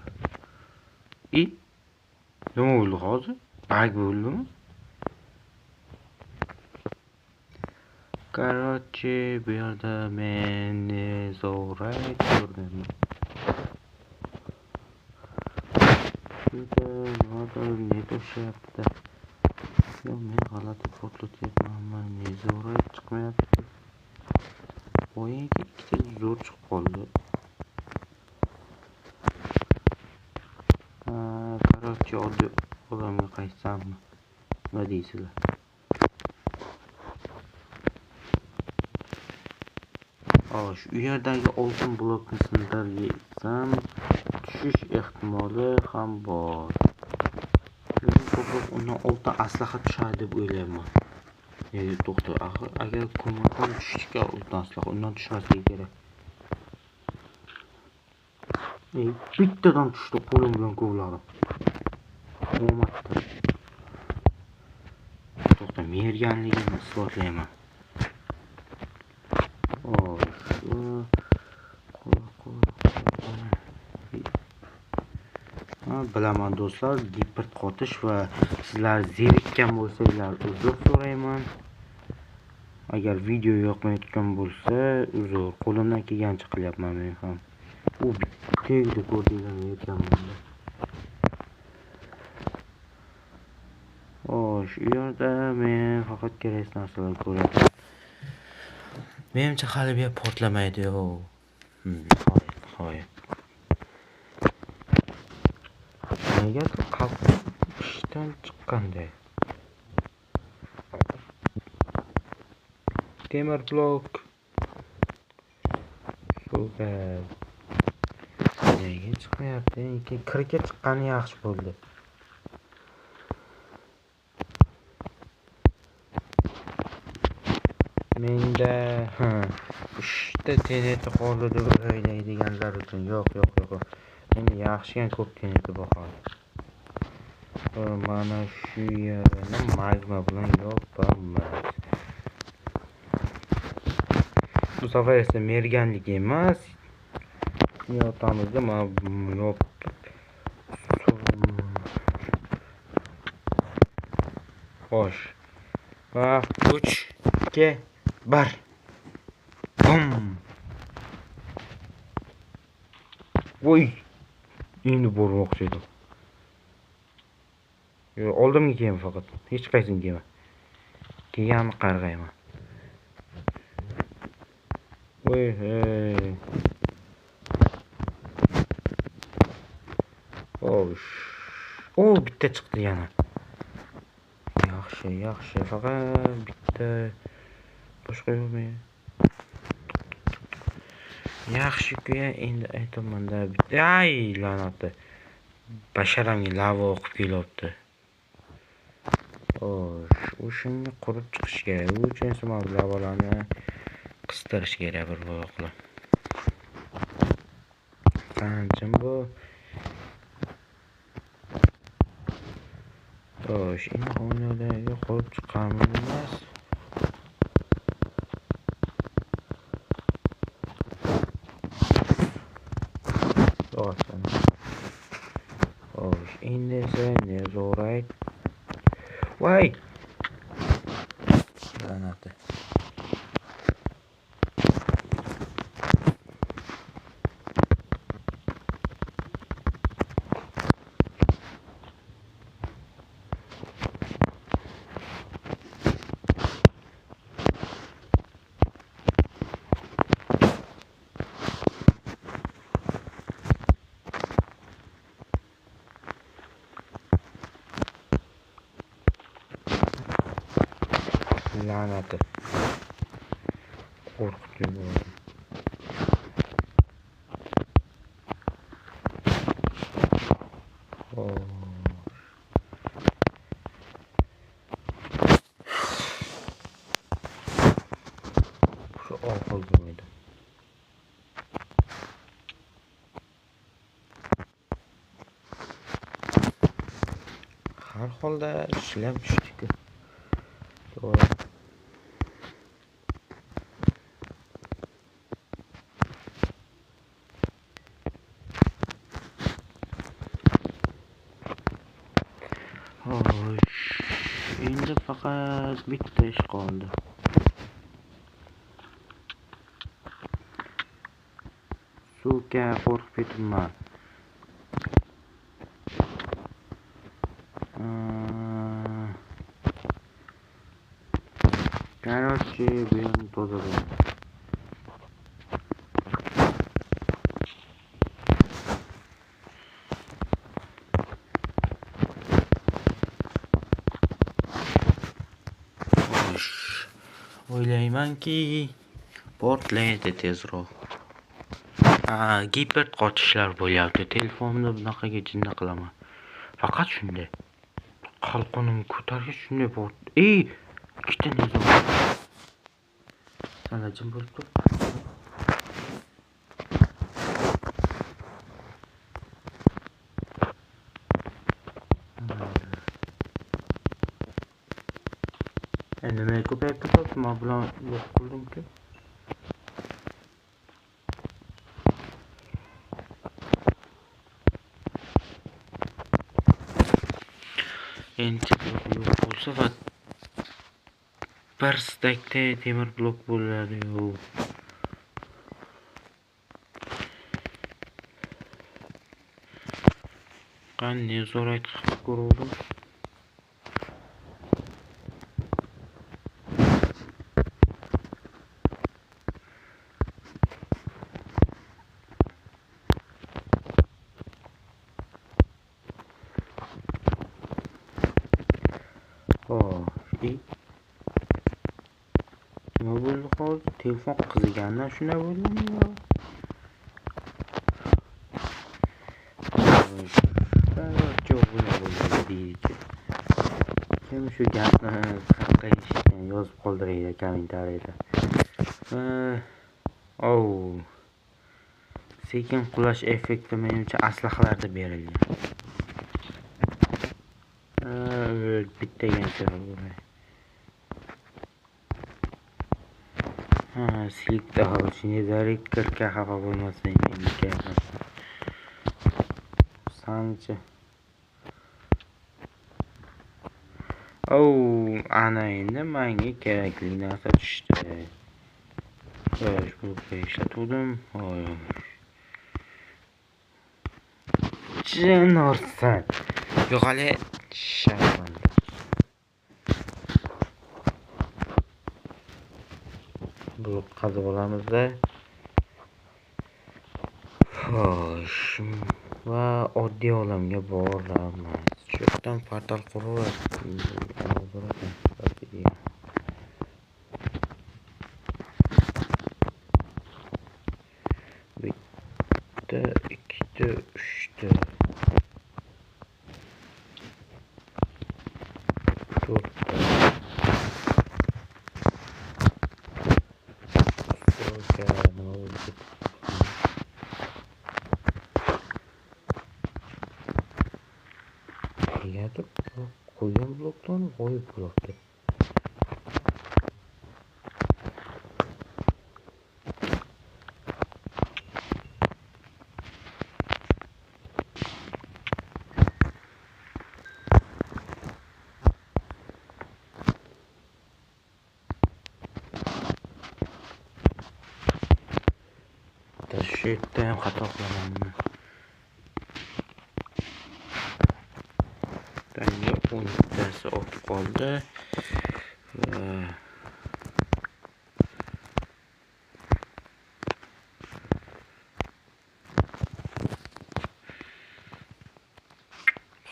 Nima bo'ldi hozir? Bug bo'ldimi? Короче, bu yerda men zo'rayib ko'rdim. Ne toshyapti? Yo, men g'alati portlatyapman. Ne zo'rayib chiqmayapti. Boyaga ikkita zo'r chiqib qoldi. Короче, odamga qaytsammi? Nima deysizlar? Xo'sh, u yerdagi oltin blokni sindirsam, tushish ehtimoli ham bor. Lekin ko'proq undan oltin aslaha tushadi deb o'ylayman. To'xta, agar ko'mirdan tushishga oltin aslaha undan tushmasligi kerak. Bittadan tushdi, qo'lim bilan kovladim. Olmadi. To'xta, merganligimni isbotlayman. Bilaman do'stlar, gipert qotish va sizlar zerikkan bo'lsanglar uzr so'rayman. Agar video yoqmayotgan bo'lsa, uzr, qo'limdan kelgancha qilyapman men ham. U bitta ko'rdinglarmi ekanman. Xo'sh, u yerda men faqat kerak narsalar ko'raman. Menimcha hali bir portlamaydi-yo. Nihoyat. Negadir qalqib ishdan chiqqanday. Temir blok. Super. Nega chiqmayapti? Kirga chiqqani yaxshi bo'ldi. Menda uchta TNT qoldi deb o'ylaydiganlar uchun yo'q. Menda yaxshi ko'p TNT bor hozir. Mana shu yerni magma bilan yopaman. Bu safar esa merganlik emas. Yotamizda mana yopib. Xo'sh. Va 3, 2, 1. Bum. Voy. Endi bormoqchi edim. Oldimga kelma faqat. Hech qaysini kelma. Kelganni qarg'ayman. Voy, hey. Xo'sh. Bitta chiqdi yana. Yaxshi, faqat bitta boshqa yo'qmi? Yaxshi-ku, endi aytaman-da. Ay, la'nati. Basharamga lava oqib kelyapti. Xo'sh, o'shanga qurib chiqish kerak. U uchun esa mana lavalarni qistirish kerak bir voqlar. Qanchim bu? Xo'sh, endi xonadagi qurib chiqqanimiz emas. Xo'sh, endi esa nezorat. Voy! La'nati. La'nati. Qo'rqitib yubordi. Shu oxir bo'lmaydi. Har holda ishlab tushdik-ku. To'g'ri. Xo'sh, endi faqat bitta ish qoldi. Suvga qo'rqib ketibman. Короче, bu yerni tozalayman. O'ylaymanki, portlaydi tezroq. Giper qochishlar bo'lyapti. Telefonimda bunaqaga jinni qilaman. Faqat shunday. Qalqonimni ko'targach shunday port. Ikkita nizom. Sana jim bo'lib tur. Nima ko'payib ketyapti? Men bilan yo'q qildim-ku. Endi yo'q bo'lsa va bir stakda temir blok bo'ladi-yu. Qani nezorat qilib ko'rdim. Nima bo'ldi hozir? Telefon qizigandan shunday bo'ldimi yo? Kim shu gapni qayerga eshitgan yozib qoldiringlar kommentariyada. Sekin qulash effekti menimcha aslahalarda berilgan. Bittaga bo'ladi. Silikda olishini zarit kirka xafa bo'lmasang menga. Sanchi. Ana endi menga kerakli narsa tushdi. Xo'sh, bu ishlatdim. Jin ursan. Yo'q hali sharman. Blok qazib olamiz-da. Xo'sh, va oddiy olamga boramiz. Shu yerdan portal qurib bo'pti. Nima bo'ldi? Negadir qo'ygan blokdan g'oyib bo'libdi. Shu yerda ham xato qilamanmi? Tanga 12tasi o'tib qoldi.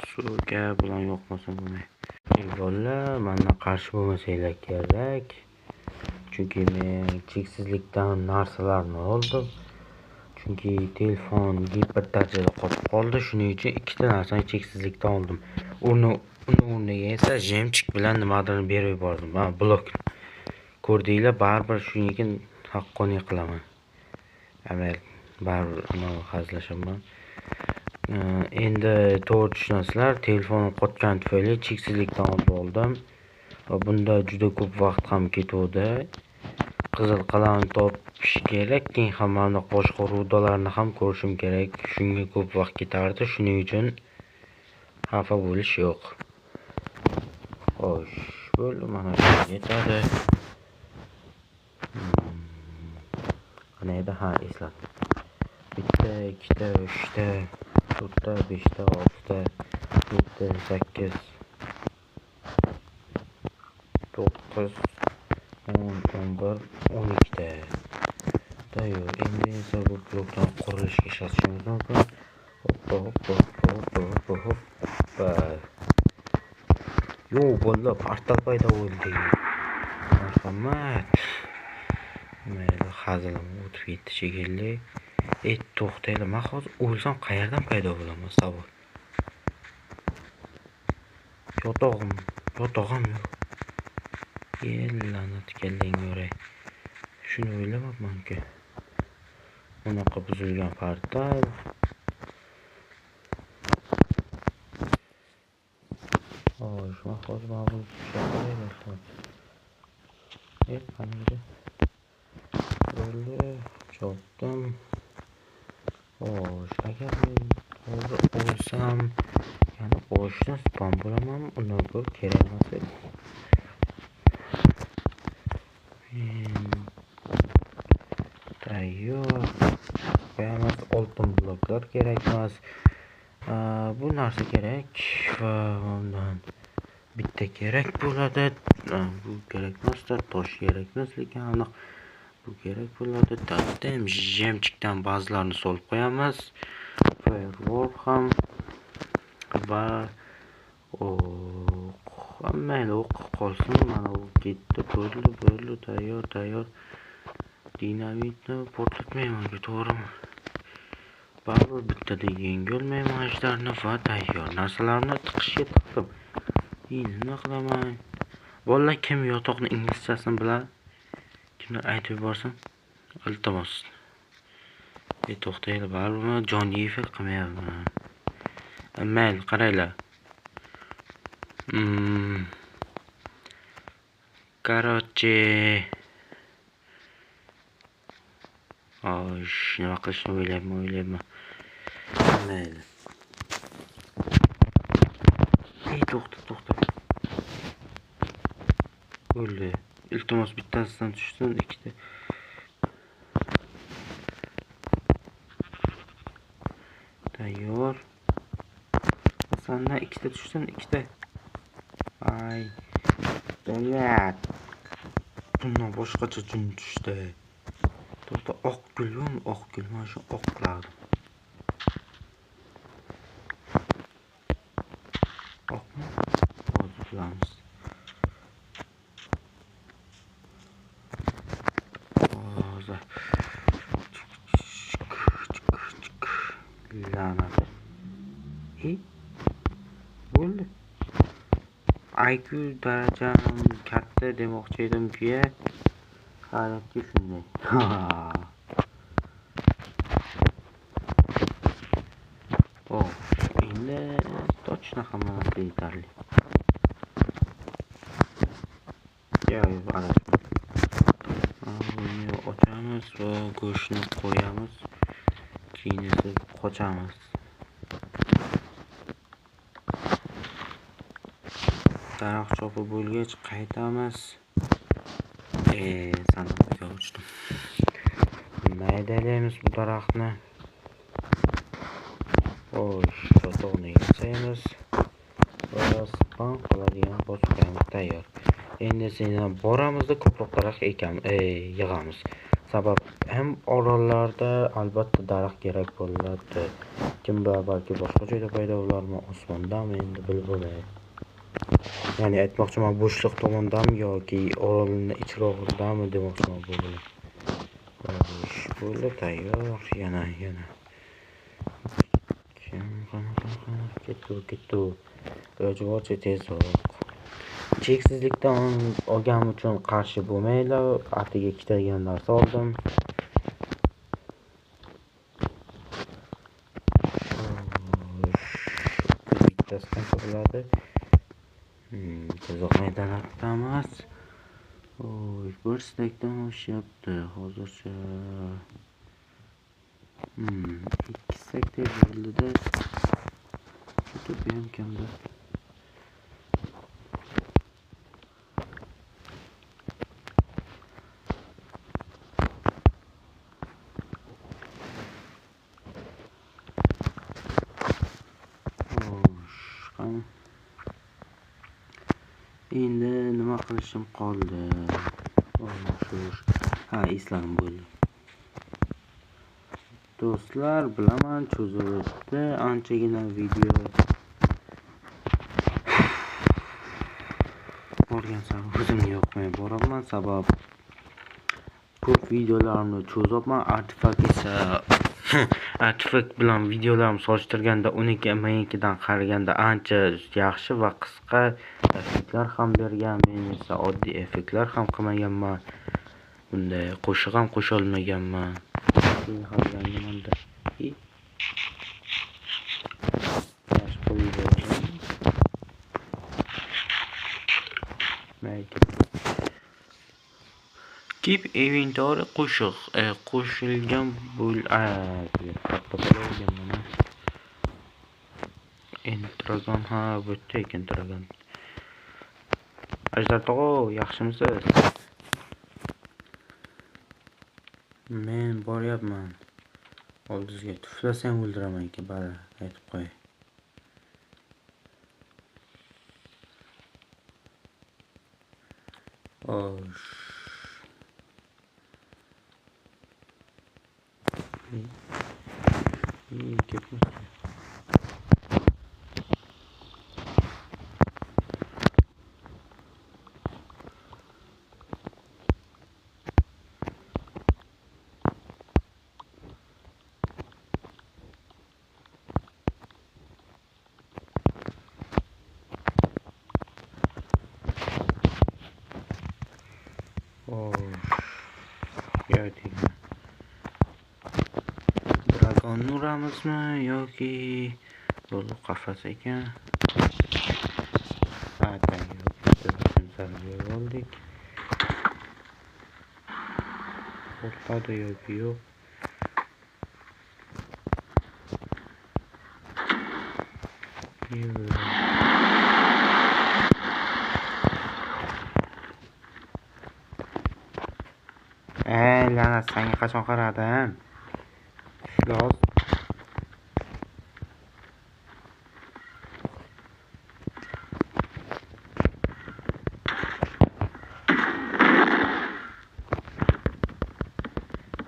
Suvga bilan yo'qmasa bo'lmaydi. Bolalar, mendan qarshi bo'lmasanglar kerak. Chunki men cheksizlikdan narsalarni oldim. Chunki telefon giper darajada qotib qoldi. Shuning uchun ikkita narsani cheksizlikdan oldim. Uni o'rniga esa jemchik bilan nimadir berib yubordim. Ha, blok. Ko'rdinglar, baribir shuning uchun haqqoniy qilaman. Amal baribir hazillashaman. Endi to'g'ri tushunasizlar, telefonim qotgan tufayli cheksizlikdan oldim. Va bunda juda ko'p vaqt ham ketuvdi. Qizil qalam topish kerak, keyin ham mana boshqa rudalarni ham ko'rishim kerak. Shunga ko'p vaqt ketardi. Shuning uchun xafa bo'lish yo'q. Xo'sh, bo'ldi, mana shu yetadi. Qana edi? Ha, esladim. 1, 2, 3, 4, 5, 6, 7, 8, 9, 10, 11, 12 Tayyor. Endi esa bu blokdan qurilishga ishlatishimiz mumkin. Hoppa. Yo, bolalar, portal paydo bo'ldi. Marhamat. Mayli, hazilim o'tib ketdi shekilli. To'xtaylar, men hozir o'lsam qayerdan paydo bo'laman, savol. Yotog'im yo'q. La'nat kelling o'ray. Shuni o'ylamabman-ku. Unaqa buzilgan portal. Xo'sh, men hozir buni tushunmayman. Qanday? Bo'ldi, chopdim. Xo'sh, agar men hozir o'lsam, yana boshdan spam bo'laman, undan ko'ra kerak emas edi. Tayyor. Qo'yamiz, oltin bloklar kerak emas. Bu narsa kerak va undan bitta kerak bo'ladi. Bu kerak emas, tosh kerak emas, lekin aniq bu kerak bo'ladi. Tatdim, jemchikdan ba'zilarini solib qo'yamiz. Firewall ham va mayli, o'q qolsin. Mana u ketdi, bo'ldi, tayyor. Dinamitni portlatmayman-ku, to'g'rimi? Baribir bittada yengolmayman ajdarni va tayyor. Narsalarni tiqishga tiqdim. Endi nima qilaman? Bolalar, kim yotoqni inglizchasini biladi? Kimdir aytib yuborsin? Iltimos. To'xtaylar, baribir Jon Yefel qilmayapman. Mayli, qaranglar. Короче, nima qilishni o'ylayapman. Mayli. To'xta. Bo'ldi. Iltimos, bittasidan tushsin, ikkita. Tayyor. Sandan ikkita tushsin, ikkita. Ay. Davlat. Bundan boshqacha jin tushdi. To'xta, oq gul, mana shu oq qilardim. Oqmi? Hozir qilamiz. Hozir. La'nat. Bo'ldi. IQ darajam katta demoqchi edim-ku, hayratga shunday. Oh, endi точно hammasi yetarli. Buni ochamiz va go'shtni qo'yamiz. Keyin esa qochamiz. Daraxt chopib bo'lgach qaytamiz. Sandiqqa ochdim. Maydalaymiz bu daraxtni. Shotog'ni yasaymiz. Va span qoladigan boshqamiz tayyor. Endi seni boramizda ko'proq daraxt yig'amiz. Sabab ham orollarda albatta daraxt kerak bo'ladi. Kim bilir, balki boshqa joyda paydo bo'larmi, osmondami, endi bilib bo'lmaydi. Ya'ni aytmoqchiman, bo'shliq tomondami yoki orolning ichroqidami demoqchiman bu bilan. Bo'ldi tayyor. Yana. Ketdi. Iloji boricha tezroq. Cheksizlikdan olganim uchun qarshi bo'lmaylar. Atiga ketadigan narsa oldim. Bittasi qancha bo'ladi? Tezroq maydalatamiz. Bir stekdan oshyapti hozircha. 2 stekdek bo'ldi-da. Tutib ham kamda. Endi nima qilishim qoldi? Esladim bo'ldi. Do'stlar, bilaman cho'zilibdi anchagina video. Borgan sari o'zimga yoqmay boraman, sabab ko'p videolarimni cho'zyapman. Artifact bilan videolarimni solishtirganda uniki menikidan qaraganda ancha yaxshi va qisqa effektlar ham bergan. Men esa oddiy effektlar ham qilmaganman. Bunday qo'shiq ham qo'sha olmaganman. Keyin ham yangimanda. Keep inventory qo'shilgan Entragon bu yerda ekan Entragon. Ajdar tog'o, yaxshimisiz? Men boryapman. Oldingizga tuflasang o'ldiraman ekan, bari aytib qo'y. Ketmoqchi. Dragon uramizmi yoki lolu qafas ekan? Tayyor oldik. Qo'rqadi yoki yo'q? La'nat, senga qachon qaradim? Iflos.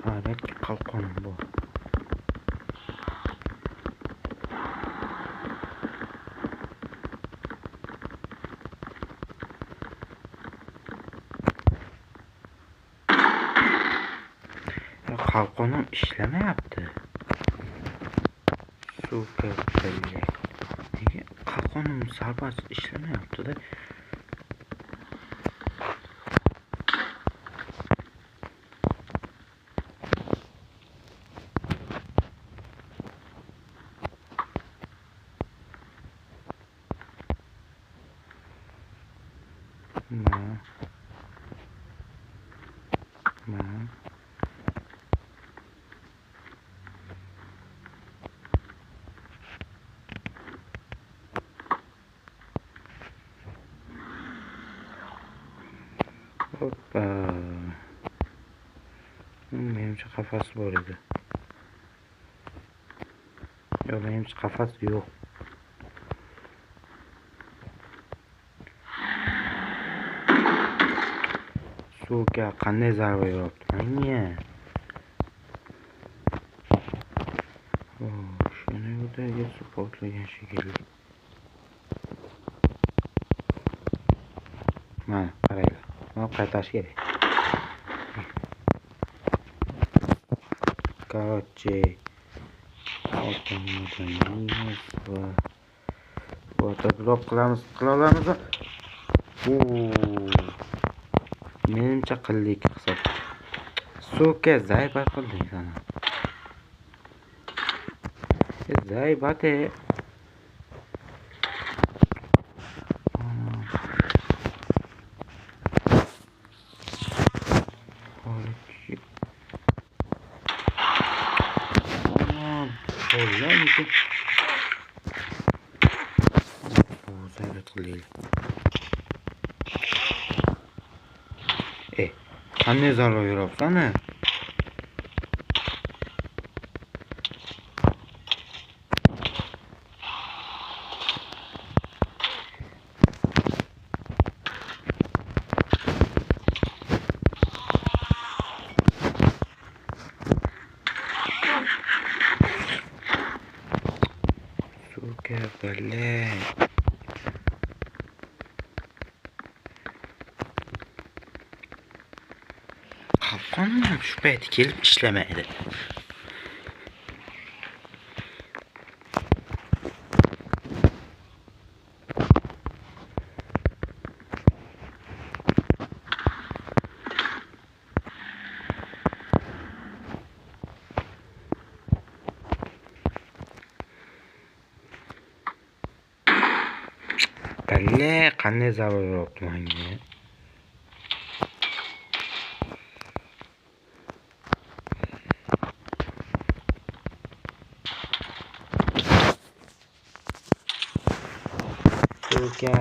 Hayratga qalqonim bu. Qalqonim ishlamayapti. Suka, nega qalqonim sarbas ishlamayapti-da? mana mana hoppa. Menimcha qafas bor edi. Yo'q, menimcha qafas yo'q. Suka, qanday zarba yo'qdi menga? Shuni o'rtaga supportlagan shekilli. Mana, qaranglar. Mana qaytarish kerak. Короче, drop qilamiz, qila olamizmi? Menimcha qildik hisob. Suka, zaybat qilding sana. Zaybate. Qanday zarba yuribsan? Suka, bale. Qalqonman shu payti kelib ishlamaydi. Bale, qanday zarba beribdi menga? Suka.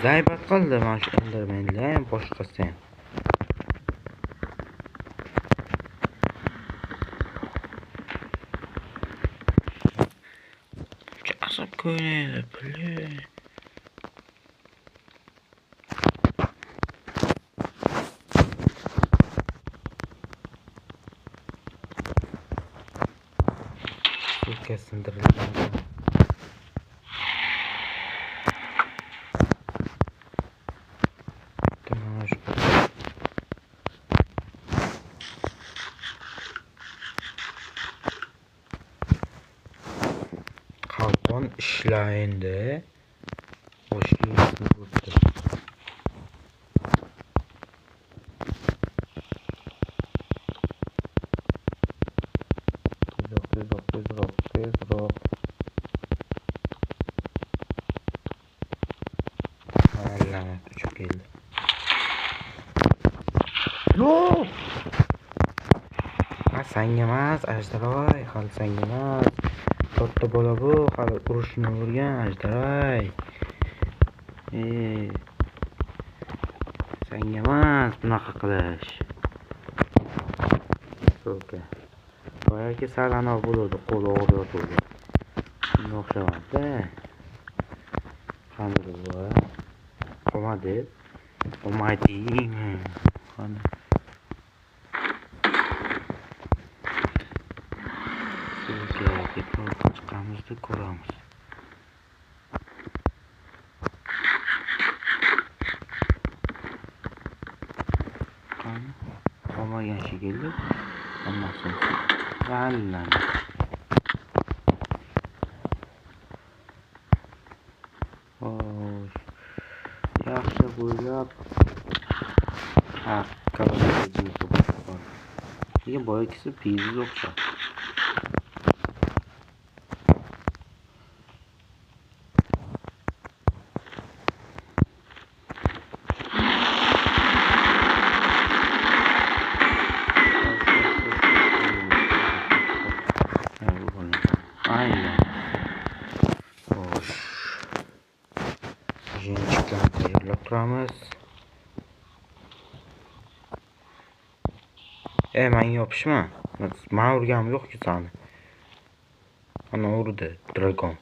Zaybat qildi mana shu Endermanlar ham boshqasi ham. Asob ko'ynaydi, bile. Suka sindirilgan. Qalqon ishlaydi. Boshqa bo'ldi. Tezroq. La'nat uchib keldi. Yo'q. Sanga emas, ajdaroy, hali sanga emas. Katta bola bu, hali urushni o'rgan, ajdaroy. Sanga emas bunaqa qilish. Suka. Boyagi salano bo'ladi, qo'li og'riyotdi. Shunga o'xshamadi. Qanday bu? Qolmadi. Qolmadingmi? Qani. Suka, deb chiqamizda ko'ramiz. Qani? Qolmagan shekilli. Hammasi g'allan. Yaxshi bo'ylab Ha, kamerajini to'g'ri. Nega boyagisi piziz o'xshab. Aynen. Xo'sh. Jenchiklarni tayyorlab turamiz. Menga yopishma. Men urganim yo'q-ku seni. Ana urdi dragon.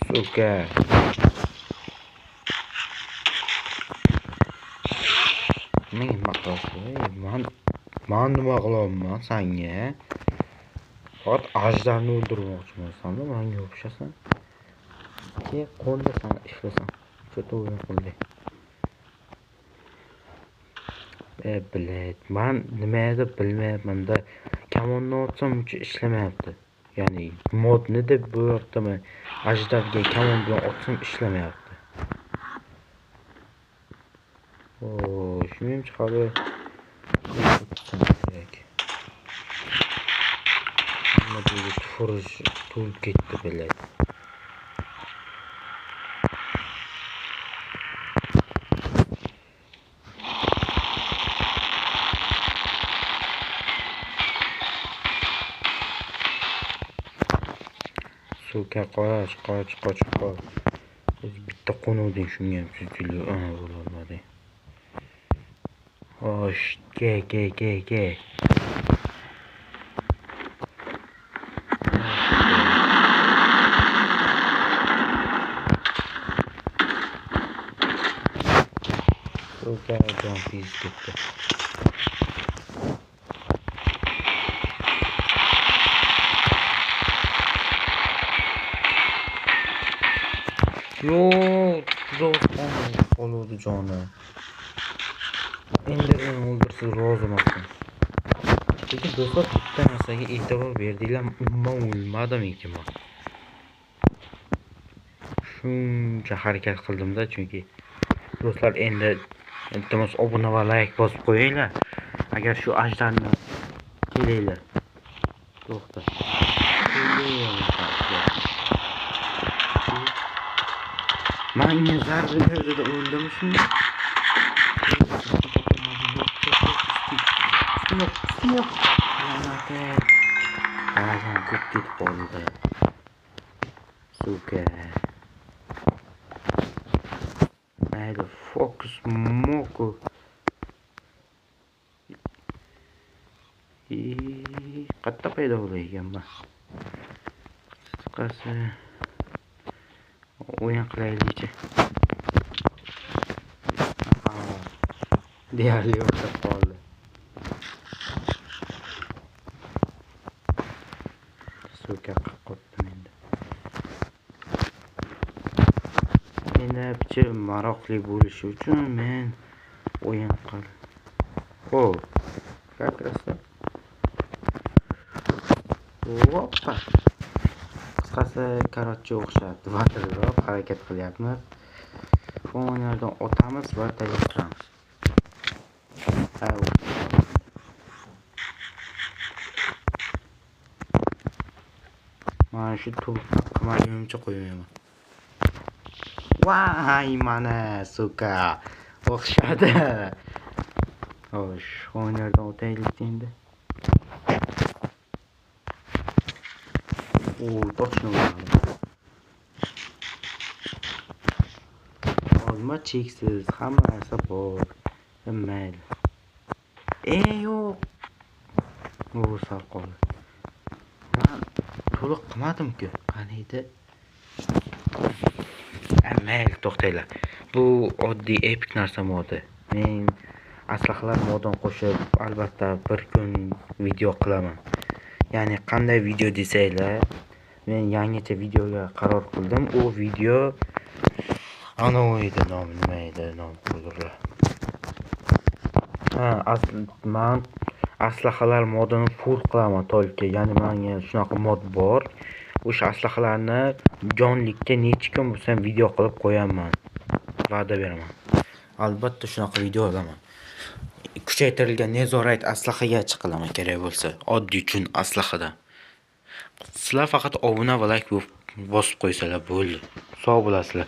Suka. Nima qilyapsan? Men nima qilyapman senga? Faqat ajdarni o'ldirmoqchiman. Menga yopishasan. Qo'lda sen ishlasan. Cho'ta o'yin qildi. Bilad. Men nima edi bilmayapman-da. Kamonni otsam uncha ishlamayapti. Ya'ni modni deb bu yerda men ajdarga kamon bilan otsam ishlamayapti. Shuningcha hali kerak. Nima deydi, tufurish to'lib ketdi bilad. Suka qoch. Bitta qo'nuvding shunga ham sujili bo'lolmadi. Xo'sh, ke. Suka jon piz ketdi. Yo'q, do'stim qoluvdi joni. Endi men o'ldirsiz roziman. Lekin do'stlar bitta narsaga e'tibor berdinglar, umuman o'lmadim ekan men. Shuncha harakat qildim-da, chunki do'stlar endi iltimos obuna va like bosib qo'yinglar. Agar shu ajdarni kelinglar. To'xta. Menga zarba berdi, o'ldimi shunda? Yo'q. Ba'zan ketib qoldi. Suka. Mayli, fokus moko. Qayerda paydo bo'layganman? Qisqasi o'yin qilaylik-chi. Deyarli o'tib qoldi. Suka qotdim endi. Endi maroqli bo'lishi uchun men o'yin qil. Xo'p. Как раз. Hoppa. Qisqasi karotga o'xshab vatirroq harakat qilyapmiz. Fonlardan otamiz va tayyorlaymiz. Mana shu qilmagunimcha qo'ymayman. Voy, mana suka o'xshadi. Xo'sh, fonlardan o'taylik endi. Точно olma cheksiz, hamma narsa bor. Mayli. Yo'q. Sal qoldi. Men to'liq qilmadim-ku. Qani edi? Mayli, to'xtanglar. Bu oddiy epic narsa modi. Men aslahalar modini qo'shib, albatta bir kun video qilaman. Ya'ni qanday video desanglar, men yangicha videoga qaror qildim. U video ana edi nomi, nima edi nomi hozirlar. Men aslahalar modini full qilaman to'lka. Ya'ni menga shunaqa mod bor. O'sha aslahalarni jonlikka necha kun bo'lsa video qilib qo'yaman. Va'da beraman. Albatta shunaqa video olaman. Kuchaytirilgan nezorat aslahaga chiqilaman kerak bo'lsa, oddiy chun aslahada. Sizlar faqat obuna va like bosib qo'ysalar bo'ldi. Sog' bo'lasizlar.